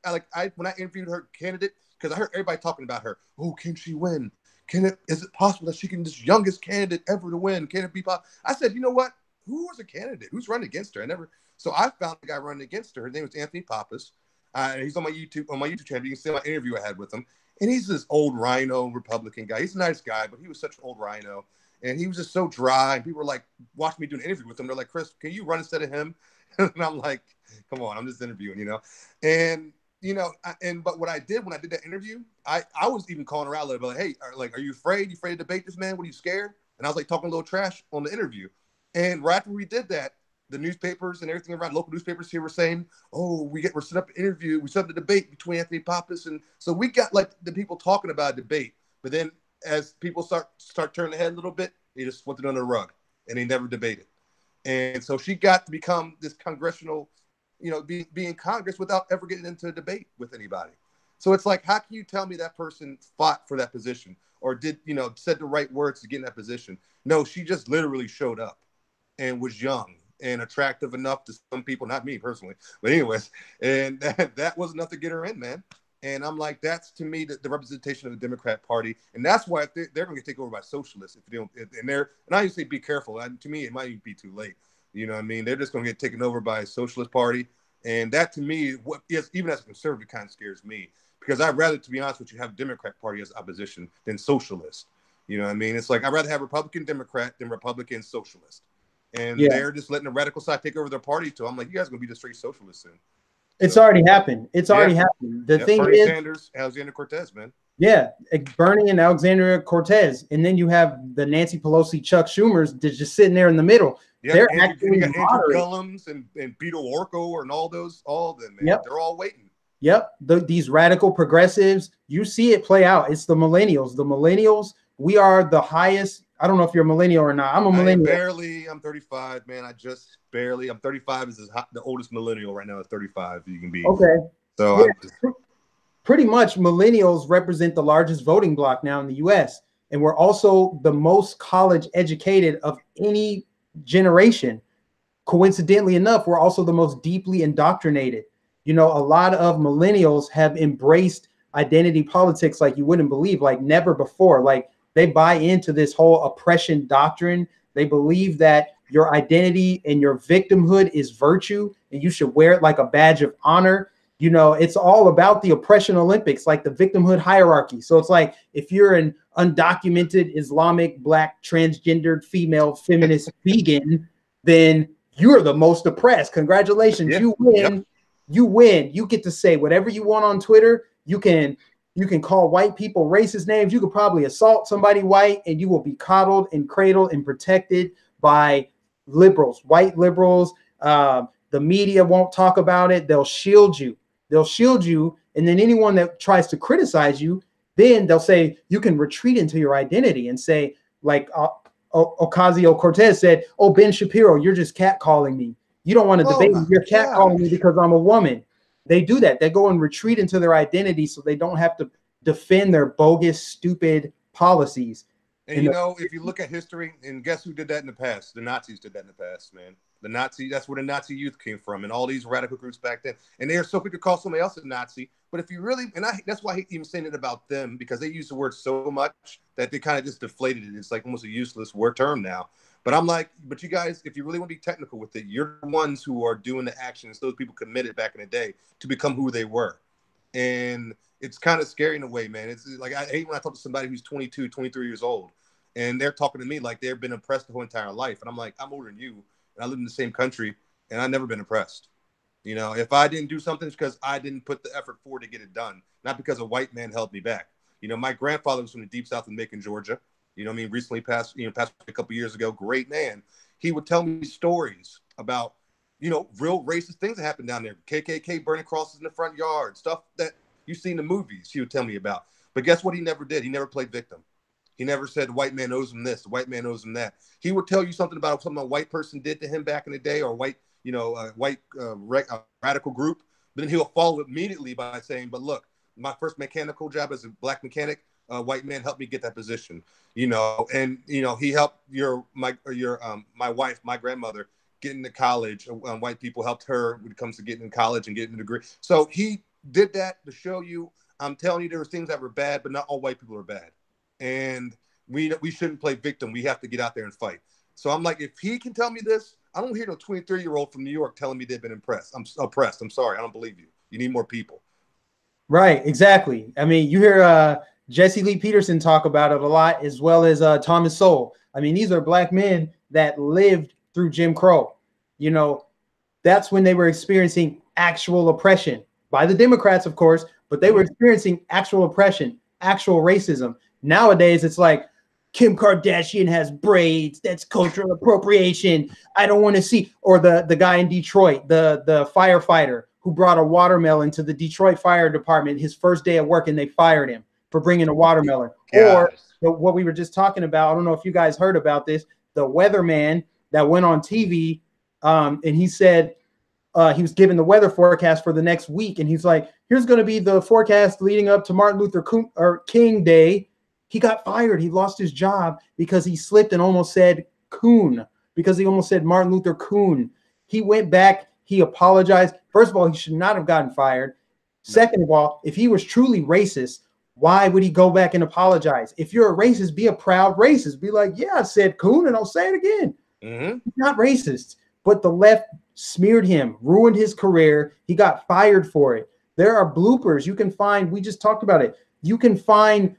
when I interviewed her candidate, because I heard everybody talking about her. Oh, can she win? Is it possible that she can, this youngest candidate ever to win? Can it be possible? I said, you know what? Who was a candidate? Who's running against her? So I found the guy running against her. His name was Anthony Pappas. He's on my YouTube channel. You can see my interview I had with him. And he's this old rhino Republican guy. He's a nice guy, but he was such an old rhino. And he was just so dry. And people were like, watching me do an interview with him. They're like, Chris, can you run instead of him? And I'm like, come on, I'm just interviewing, And, but what I did when I did that interview, I was even calling her out a little bit, like, hey, are you afraid? You afraid to debate this man? What are you scared? And I was like talking a little trash on the interview. And right after we did that, the newspapers and everything around, local newspapers here were saying, we're set up an interview. We set up a debate between Anthony Pappas. And so we got like the people talking about a debate. But then as people start turning their head a little bit, they just swept it under the rug and they never debated. And so she got to become this congressional, be in Congress without ever getting into a debate with anybody. So it's like, how can you tell me that person fought for that position or did, said the right words to get in that position? No, she just literally showed up and was young and attractive enough to some people, not me personally, but anyways, and that was enough to get her in, man. And I'm like, that's to me the representation of the Democrat Party, and that's why they're going to get taken over by socialists if they don't. And I used to say, be careful. To me, it might even be too late. You know what I mean? They're just going to get taken over by a socialist party, and that to me, what is even as a conservative, kind of scares me because I'd rather, to be honest with you, have Democrat Party as opposition than socialist. You know what I mean? It's like I'd rather have Republican Democrat than Republican socialist, and they're just letting the radical side take over their party. So I'm like, you guys are going to be the straight socialists soon. It's already happened. It's already happened. The thing Bernie is, Sanders, Alexander Cortez, man. Yeah, Bernie and Alexandria Cortez, and then you have the Nancy Pelosi, Chuck Schumers just sitting there in the middle. Yeah, they're actually Andrew Gullums and Beto Orco and all of them, man. Yep. They're all waiting. Yep, these radical progressives, you see it play out. It's the millennials. The millennials, we are the highest. I don't know if you're a millennial or not. I'm a millennial. I'm 35, man. I'm 35 is the oldest millennial right now. Is 35 you can be. Okay. So pretty much millennials represent the largest voting bloc now in the U.S. And we're also the most college educated of any generation. Coincidentally enough, we're also the most deeply indoctrinated. You know, a lot of millennials have embraced identity politics like you wouldn't believe, like never before. Like they buy into this whole oppression doctrine. They believe that your identity and your victimhood is virtue and you should wear it like a badge of honor. You know, it's all about the oppression Olympics, like the victimhood hierarchy. So it's like if you're an undocumented Islamic, black, transgendered, female, feminist, vegan, then you're the most oppressed. Congratulations, you win. Yep. You win. You get to say whatever you want on Twitter. You can call white people racist names. You could probably assault somebody white, and you will be coddled and cradled and protected by liberals, white liberals. The media won't talk about it. They'll shield you. They'll shield you. And then anyone that tries to criticize you, then they'll say you can retreat into your identity and say, like Ocasio-Cortez said, oh, Ben Shapiro, you're just catcalling me. You don't want to debate me. You're catcalling me because I'm a woman. They do that. They go and retreat into their identity so they don't have to defend their bogus, stupid policies. And you know, if you look at history, and guess who did that in the past? The Nazis did that in the past, man. That's where the Nazi youth came from, and all these radical groups back then. And they are so quick to call somebody else a Nazi. But if you really, that's why I hate even saying it about them, because they use the word so much that they kind of just deflated it. It's like almost a useless word term now. But I'm like, but you guys, if you really want to be technical with it, you're the ones who are doing the actions those people committed back in the day to become who they were. And it's kind of scary in a way, man. It's like, I hate when I talk to somebody who's 22, 23 years old, and they're talking to me like they've been oppressed the whole entire life. And I'm like, I'm older than you, and I live in the same country, and I've never been oppressed. You know, if I didn't do something, it's because I didn't put the effort forward to get it done, not because a white man held me back. You know, my grandfather was from the deep south of Macon, Georgia. You know what I mean? Recently passed a couple of years ago. Great man. He would tell me stories about, you know, real racist things that happened down there. KKK burning crosses in the front yard, stuff that you see in the movies he would tell me about. But guess what he never did? He never played victim. He never said the white man owes him this, the white man owes him that. He would tell you something about something a white person did to him back in the day, or radical group. But then he'll follow it immediately by saying, but look, my first mechanical job as a black mechanic, white man helped me get that position, you know, and, you know, he helped my wife, my grandmother, get into college. White people helped her when it comes to getting in college and getting a degree. So he did that to show you, I'm telling you, there were things that were bad, but not all white people are bad. And we shouldn't play victim. We have to get out there and fight. So I'm like, if he can tell me this, I don't hear no 23-year-old from New York telling me they've been oppressed. I'm oppressed. I'm sorry. I don't believe you. You need more people. Right. Exactly. I mean, you hear Jesse Lee Peterson talk about it a lot, as well as Thomas Sowell. I mean, these are black men that lived through Jim Crow. You know, that's when they were experiencing actual oppression by the Democrats, of course, but they were experiencing actual oppression, actual racism. Nowadays, it's like Kim Kardashian has braids. That's cultural appropriation. I don't want to see. Or the guy in Detroit, the firefighter who brought a watermelon to the Detroit Fire Department his first day at work, and they fired him for bringing a watermelon. Yes. Or what we were just talking about, I don't know if you guys heard about this, the weatherman that went on TV, and he said he was given the weather forecast for the next week, and he's like, here's going to be the forecast leading up to Martin Luther King Day. He got fired. He lost his job because he slipped and almost said coon, because he almost said Martin Luther Coon. He went back. He apologized. First of all, he should not have gotten fired. Second of all, if he was truly racist, why would he go back and apologize? If you're a racist, be a proud racist. Be like, yeah, I said coon and I'll say it again. He's not racist. But the left smeared him, ruined his career. He got fired for it. There are bloopers you can find. We just talked about it. You can find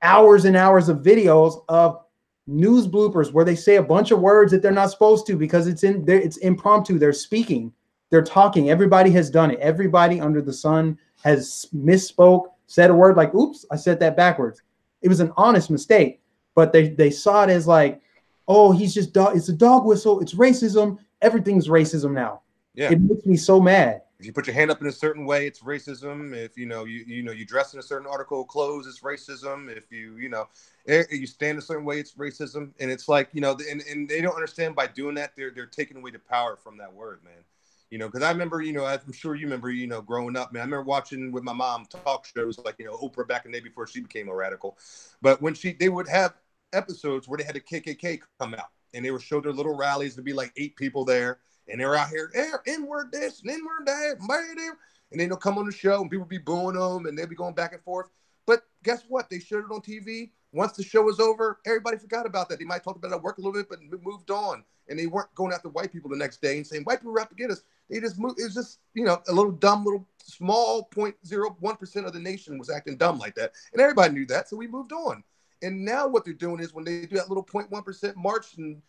hours and hours of videos of news bloopers where they say a bunch of words that they're not supposed to because it's impromptu. They're speaking. They're talking. Everybody has done it. Everybody under the sun has misspoke, said a word like, oops, I said that backwards. It was an honest mistake, but they saw it as like, oh, he's just it's a dog whistle. It's racism. Everything's racism now. Yeah. It makes me so mad. If you put your hand up in a certain way, it's racism. If you dress in a certain article of clothes, it's racism. If you stand a certain way, it's racism. And it's like, and they don't understand by doing that, they're taking away the power from that word, man. Because I remember, I'm sure you remember, growing up, man. I remember watching with my mom talk shows like, Oprah back in the day before she became a radical. But when they would have episodes where they had the KKK come out and they would show their little rallies. There'd be like 8 people there. And they're out here, N-word this and N-word that, and then they'll come on the show and people be booing them and they'll be going back and forth. But guess what? They showed it on TV. Once the show was over, everybody forgot about that. They might talk about it at work a little bit, but moved on. And they weren't going after white people the next day and saying, white people are out to get us. They just moved. It was just, a little dumb, little small 0.01% of the nation was acting dumb like that. And everybody knew that, so we moved on. And now what they're doing is when they do that little 0.1% march and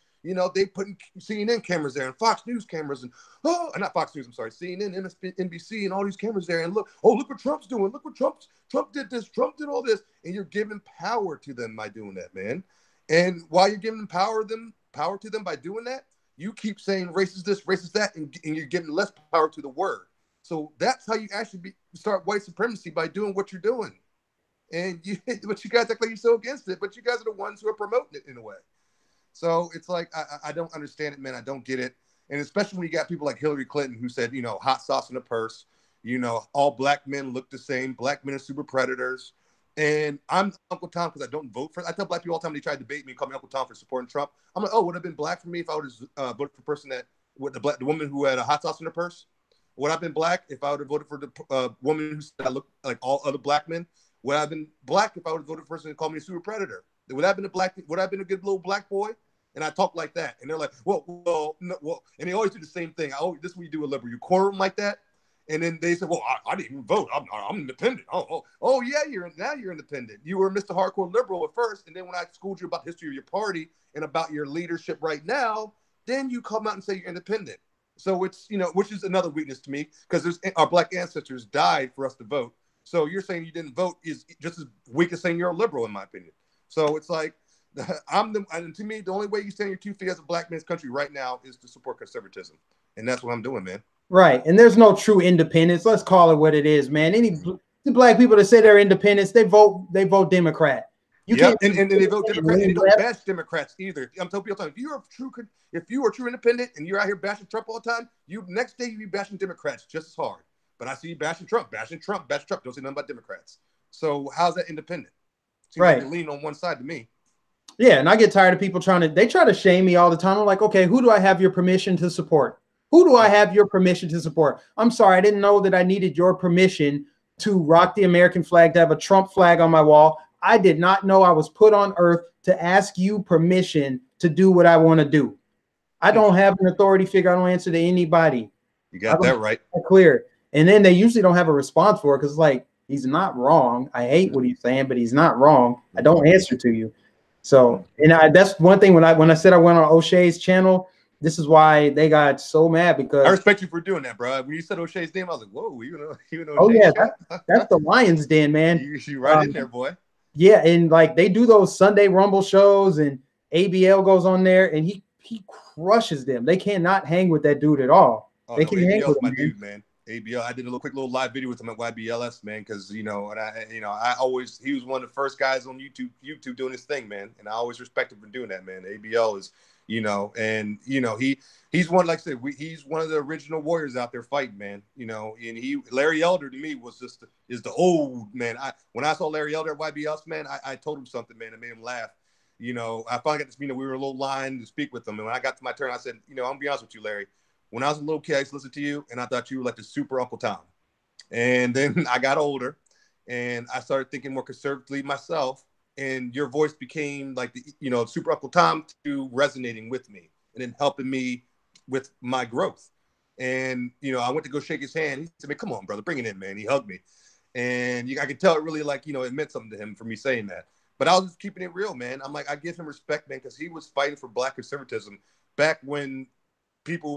they putting CNN cameras there and Fox News cameras and not Fox News, I'm sorry, CNN, NBC, and all these cameras there. And look what Trump's doing. Look what Trump did this. Trump did all this. And you're giving power to them by doing that, man. And while you're giving power to them by doing that, you keep saying racist this, racist that, and you're giving less power to the word. So that's how you actually start white supremacy, by doing what you're doing. And but you guys act like you're so against it, but you guys are the ones who are promoting it in a way. So it's like, I don't understand it, man. I don't get it. And especially when you got people like Hillary Clinton who said, hot sauce in a purse, all black men look the same. Black men are super predators. And I'm Uncle Tom because I don't vote for. I tell black people all the time, they try to debate me and call me Uncle Tom for supporting Trump. I'm like, would it have been black for me if I would have voted for the person with the woman who had a hot sauce in her purse? Would I have been black if I would have voted for the woman who said I look like all other black men? Would I have been black if I would have voted for the person who called me a super predator? Would I have been would I have been a good little black boy? And I talk like that. And they're like, well, and they always do the same thing. This is what you do with liberal. You corner them like that. And then they say, well, I didn't even vote. I'm independent. Oh, yeah, you're independent. You were Mr. Hardcore Liberal at first. And then when I schooled you about the history of your party and about your leadership right now, then you come out and say you're independent. So it's, which is another weakness to me, because our black ancestors died for us to vote. So you're saying you didn't vote is just as weak as saying you're a liberal, in my opinion. So it's like, and to me, the only way you stand your 2 feet as a black man's country right now is to support conservatism. And that's what I'm doing, man. Right. And there's no true independence. Let's call it what it is, man. The black people that say they're independents, they vote Democrat. And they vote Democrat, and they don't bash Democrats either. I'm telling people, if you are true independent and you're out here bashing Trump all the time, next day you be bashing Democrats just as hard. But I see you bashing Trump. Don't say nothing about Democrats. So how's that independent? Seems like you're leaning on one side to me. Yeah, and I get tired of people try to shame me all the time. I'm like, okay, who do I have your permission to support? Who do I have your permission to support? I'm sorry, I didn't know that I needed your permission to rock the American flag, to have a Trump flag on my wall. I did not know I was put on earth to ask you permission to do what I want to do. I don't have an authority figure. I don't answer to anybody. You got that right. Clear. And then they usually don't have a response for it because, like, he's not wrong. I hate what he's saying, but he's not wrong. I don't answer to you. So, and that's one thing when I said I went on O'Shea's channel, this is why they got so mad, because I respect you for doing that, bro. When you said O'Shea's name, I was like, whoa, you know. Oh yeah, that's the Lion's Den, man. You right in there, boy. Yeah, and like they do those Sunday Rumble shows, and ABL goes on there, and he crushes them. They cannot hang with that dude at all. They can hang with my him, dude, man. ABL, I did a quick little live video with him at YBLS, man, because he was one of the first guys on YouTube doing his thing, man, and I always respect him for doing that, man. ABL is, he's one, like I said, he's one of the original warriors out there fighting, man, and Larry Elder to me was is the old man. When I saw Larry Elder at YBLS, man, I told him something, man, that made him laugh. I finally got to, we were a little line to speak with him, and when I got to my turn, I said, I'm gonna be honest with you, Larry. When I was a little kid, I used to listen to you, and I thought you were like the super Uncle Tom. And then I got older and I started thinking more conservatively myself. And your voice became like the, Super Uncle Tom to resonating with me and then helping me with my growth. And, I went to go shake his hand. He said, man, come on, brother, bring it in, man. He hugged me. And I could tell it really it meant something to him for me saying that. But I was just keeping it real, man. I'm like, I give him respect, man, because he was fighting for Black conservatism back when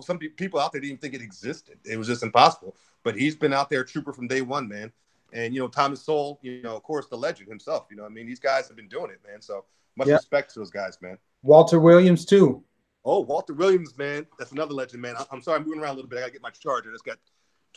some people out there didn't even think it existed. It was just impossible. But he's been out there, trooper from day one, man. And, Thomas Sowell, of course, the legend himself. These guys have been doing it, man. So much respect to those guys, man. Walter Williams, too. Oh, Walter Williams, man. That's another legend, man. I'm sorry, I'm moving around a little bit. I got to get my charger. It's got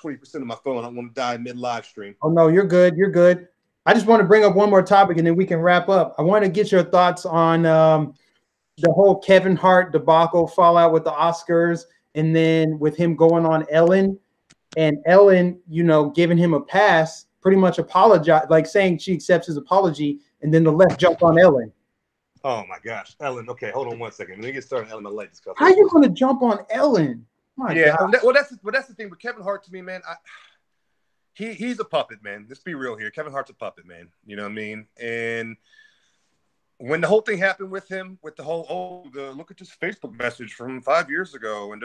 20% of my phone. I don't want to die mid-live stream. Oh, no, you're good. You're good. I just want to bring up one more topic, and then we can wrap up. I want to get your thoughts on the whole Kevin Hart debacle, fallout with the Oscars, and then with him going on Ellen. And Ellen, giving him a pass, pretty much apologize, like saying she accepts his apology, and then the left jumped on Ellen. Oh my gosh, Ellen. Okay, hold on one second. Let me get started on Ellen. My legs. How are you going to jump on Ellen? My God. Well, that's the thing with Kevin Hart to me, man. He's a puppet, man. Let's be real here. Kevin Hart's a puppet, man. You know what I mean? And when the whole thing happened with him, with the whole look at this Facebook message from 5 years ago, and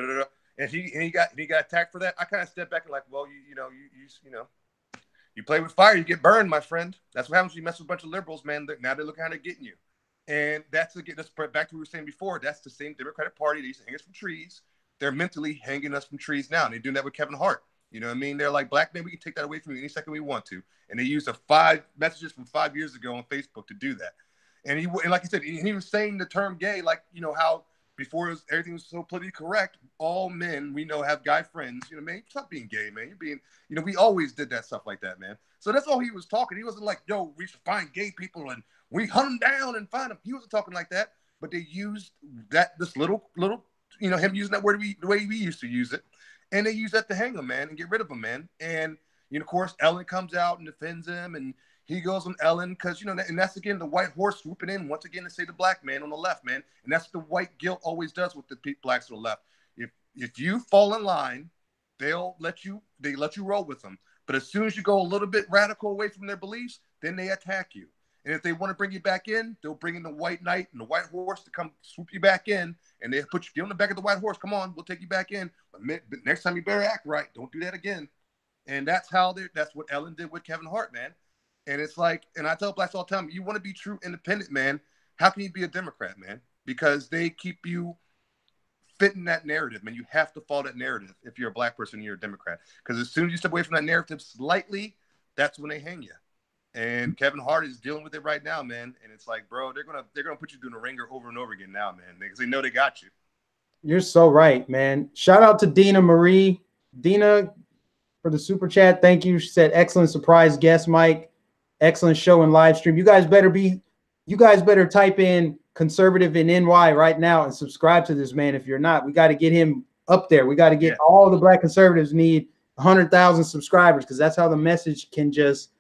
and he got attacked for that. I kind of stepped back and like, well, you play with fire, you get burned, my friend. That's what happens when you mess with a bunch of liberals, man. Now they're looking how they're getting you. And that's back to what we were saying before. That's the same Democratic Party. They used to hang us from trees. They're mentally hanging us from trees now. And they're doing that with Kevin Hart. You know what I mean? They're like, black man, we can take that away from you any second we want to. And they used 5 messages from 5 years ago on Facebook to do that. And like he said, he was saying the term gay, like, how before everything was so politically correct, all men we know have guy friends. Man, stop being gay, man. You're being, we always did that stuff like that, man. So that's all he was talking. He wasn't like, yo, we should find gay people and we hunt them down and find them. He wasn't talking like that. But they used this little, him using that word the way we used to use it. And they use that to hang him, man, and get rid of him, man. And, of course, Ellen comes out and defends him, and he goes on Ellen because, and that's, again, the white horse swooping in once again to say the black man on the left, man. And that's what the white guilt always does with the blacks on the left. If you fall in line, they let you roll with them. But as soon as you go a little bit radical away from their beliefs, then they attack you. And if they want to bring you back in, they'll bring in the white knight and the white horse to come swoop you back in. And they get on the back of the white horse. Come on, we'll take you back in. But next time you better act right. Don't do that again. And that's what Ellen did with Kevin Hart, man. And it's like, and I tell blacks all the time, you want to be true independent, man. How can you be a Democrat, man? Because they keep you fitting that narrative, man. You have to follow that narrative if you're a black person and you're a Democrat. Because as soon as you step away from that narrative slightly, that's when they hang you. And Kevin Hart is dealing with it right now, man. And it's like, bro, they're gonna put you through the ringer over and over again now, man, because they know they got you. You're so right, man. Shout out to Dina Marie. Dina, for the super chat, thank you. She said, excellent surprise guest, Mike. Excellent show and live stream. You guys better type in conservative in NY right now and subscribe to this man. If you're not, we got to get him up there. We got to get all the black conservatives need 100,000 subscribers, because that's how the message can just.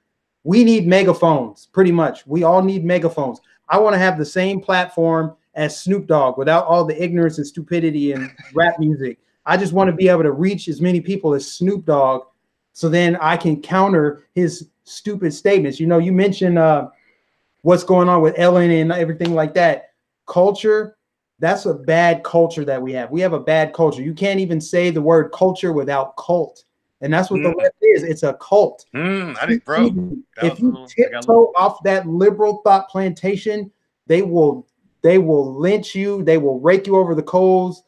We need megaphones, pretty much. We all need megaphones. I want to have the same platform as Snoop Dogg without all the ignorance and stupidity and rap music. I just want to be able to reach as many people as Snoop Dogg, so then I can counter his stupid statements. You mentioned what's going on with Ellen and everything like that. Culture, that's a bad culture that we have. We have a bad culture. You can't even say the word culture without cult. And that's what the left is. It's a cult. I think, bro, if you tiptoe off that liberal thought plantation, they will lynch you. They will rake you over the coals.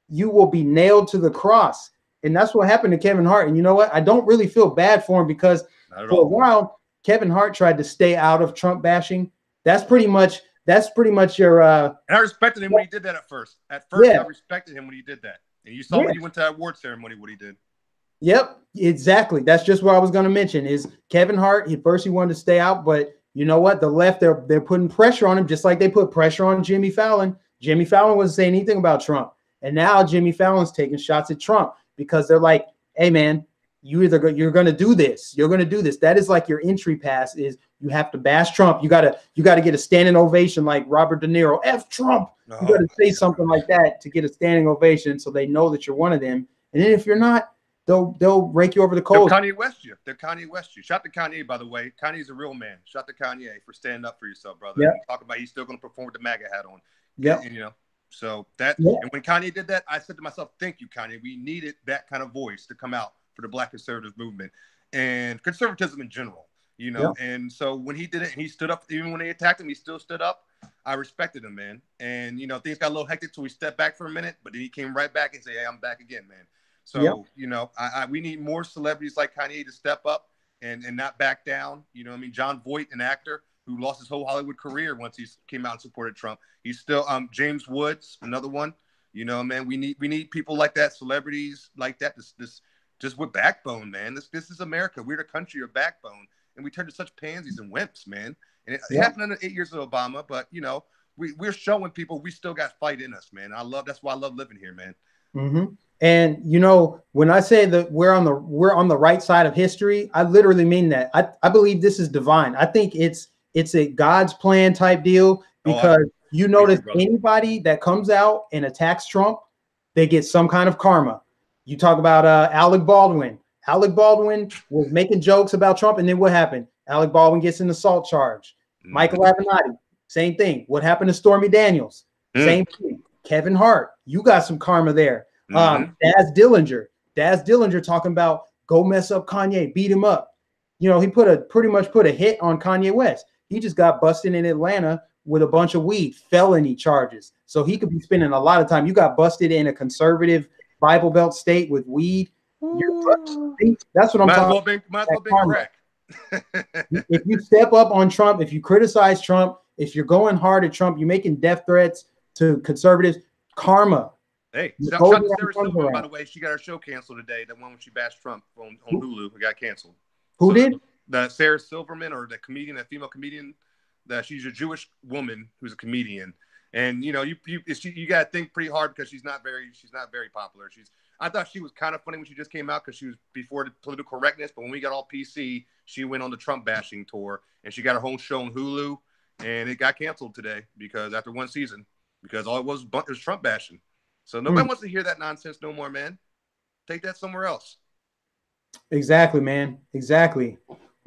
You will be nailed to the cross. And that's what happened to Kevin Hart. And you know what? I don't really feel bad for him, because for a while, Kevin Hart tried to stay out of Trump bashing. That's pretty much your. And I respected him when he did that at first. I respected him when he did that. And you saw when he went to that award ceremony what he did. Yep, exactly. That's just what I was going to mention is Kevin Hart. He wanted to stay out, but you know what? The left, they're putting pressure on him, just like they put pressure on Jimmy Fallon. Jimmy Fallon wasn't saying anything about Trump. And now Jimmy Fallon's taking shots at Trump because they're like, hey, man, you're going to do this. You're going to do this. That is like your entry pass is you have to bash Trump. You got to get a standing ovation like Robert De Niro. F Trump. You got to say something like that to get a standing ovation so they know that you're one of them. And then if you're not, they'll rake you over the They're coals. Kanye West you. They're Kanye West you. Shout to Kanye, by the way. Kanye's a real man. Shout to Kanye for standing up for yourself, brother. Yep. And talk about he's still going to perform with the MAGA hat on. Yep. And, you know, so that. Yep. And when Kanye did that, I said to myself, "Thank you, Kanye. We needed that kind of voice to come out for the Black conservative movement and conservatism in general." You know, Yep. and so when he did it, and he stood up, even when they attacked him, he still stood up. I respected him, man. And you know, things got a little hectic, so we stepped back for a minute, but then he came right back and said, "Hey, I'm back again, man." So, Yep. you know, we need more celebrities like Kanye to step up and not back down. You know what I mean? John Voight, an actor who lost his whole Hollywood career once he came out and supported Trump. He's still James Woods, another one. You know, man, we need people like that, celebrities like that, this just with backbone, man. This is America. We're the country of backbone. And we turned to such pansies and wimps, man. And it happened in the 8 years of Obama, but you know, we're showing people we still got fight in us, man. That's why I love living here, man. Mm-hmm. And you know, when I say that we're on the right side of history, I literally mean that. I believe this is divine. I think it's a God's plan type deal, because you notice anybody that comes out and attacks Trump, they get some kind of karma. You talk about Alec Baldwin. Alec Baldwin was making jokes about Trump, and then what happened? Alec Baldwin gets an assault charge. Michael Avenatti, same thing. What happened to Stormy Daniels? Same thing. Kevin Hart, you got some karma there. Daz Dillinger talking about go mess up Kanye, beat him up. You know, he pretty much put a hit on Kanye West. He just got busted in Atlanta with a bunch of weed, felony charges. So he could be spending a lot of time. You got busted in a conservative Bible Belt state with weed. That's what I'm talking about. Might as well be crack. If you step up on Trump, if you criticize Trump, if you're going hard at Trump, you're making death threats to conservatives, karma. Hey, shout to Sarah Silverman, by the way. She got her show canceled today. The one when she bashed Trump on Hulu, it got canceled. Who did? The Sarah Silverman, or the comedian, that female comedian. That she's a Jewish woman who's a comedian, and you know you got to think pretty hard, because she's not very popular. I thought she was kind of funny when she just came out, because she was before the political correctness, but when we got all PC, she went on the Trump bashing tour, and she got her own show on Hulu, and it got canceled today because after one season, because all it was Trump bashing. So nobody wants to hear that nonsense no more, man. Take that somewhere else. Exactly, man. Exactly.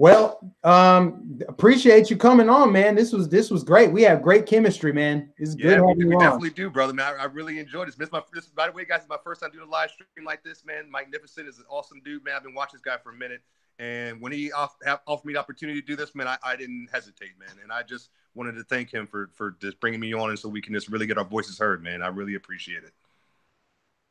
Well, appreciate you coming on, man. This was great. We have great chemistry, man. It's good having you on. We definitely do, brother, man. I really enjoyed this. By the way, guys, it's my first time doing a live stream like this, man. Nificent is an awesome dude, man. I've been watching this guy for a minute, and when he offered me the opportunity to do this, man, I didn't hesitate, man. And I just wanted to thank him for just bringing me on, and so we can just really get our voices heard, man. I really appreciate it.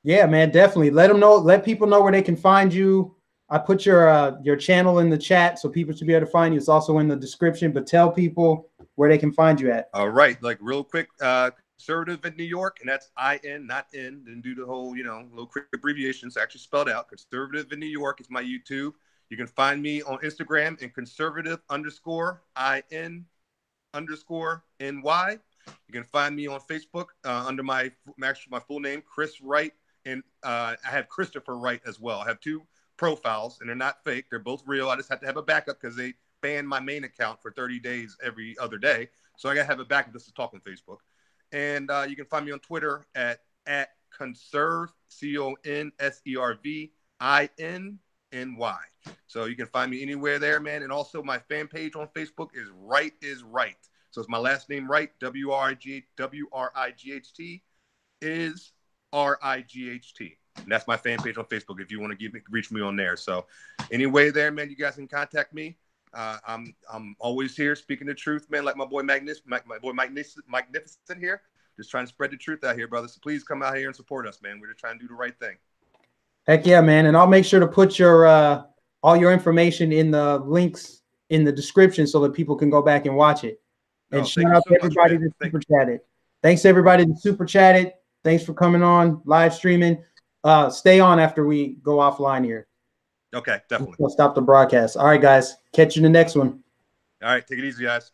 Yeah, man, definitely. Let people know where they can find you. I put your channel in the chat so people should be able to find you. It's also in the description, but tell people where they can find you at. All right. Like real quick, conservative in New York, and that's IN, not N. Didn't do the whole, little quick abbreviations. Actually spelled out. Conservative in New York is my YouTube. You can find me on Instagram in conservative_IN_NY. You can find me on Facebook under my full name, Chris Wright. And I have Christopher Wright as well. I have two profiles, and they're not fake. They're both real. I just have to have a backup because they banned my main account for 30 days every other day. So I got to have a backup just to talk on Facebook. And you can find me on Twitter at conserv, CONSERVINNY. So you can find me anywhere there, man. And also my fan page on Facebook is Right is Right. So it's my last name, Wright, WRIGHT is RIGHT. And that's my fan page on Facebook if you want to reach me on there. So anyway there, man, you guys can contact me. I'm always here speaking the truth, man, like my boy Mike Nificent here. Just trying to spread the truth out here, brother. So please come out here and support us, man. We're just trying to do the right thing. Heck yeah, man. And I'll make sure to put your all your information in the links in the description so that people can go back and watch it. And shout out to everybody that super chatted. Thanks everybody that super chatted. Thanks for coming on live streaming. Stay on after we go offline here. Okay, definitely. We'll stop the broadcast. All right, guys. Catch you in the next one. All right, take it easy, guys.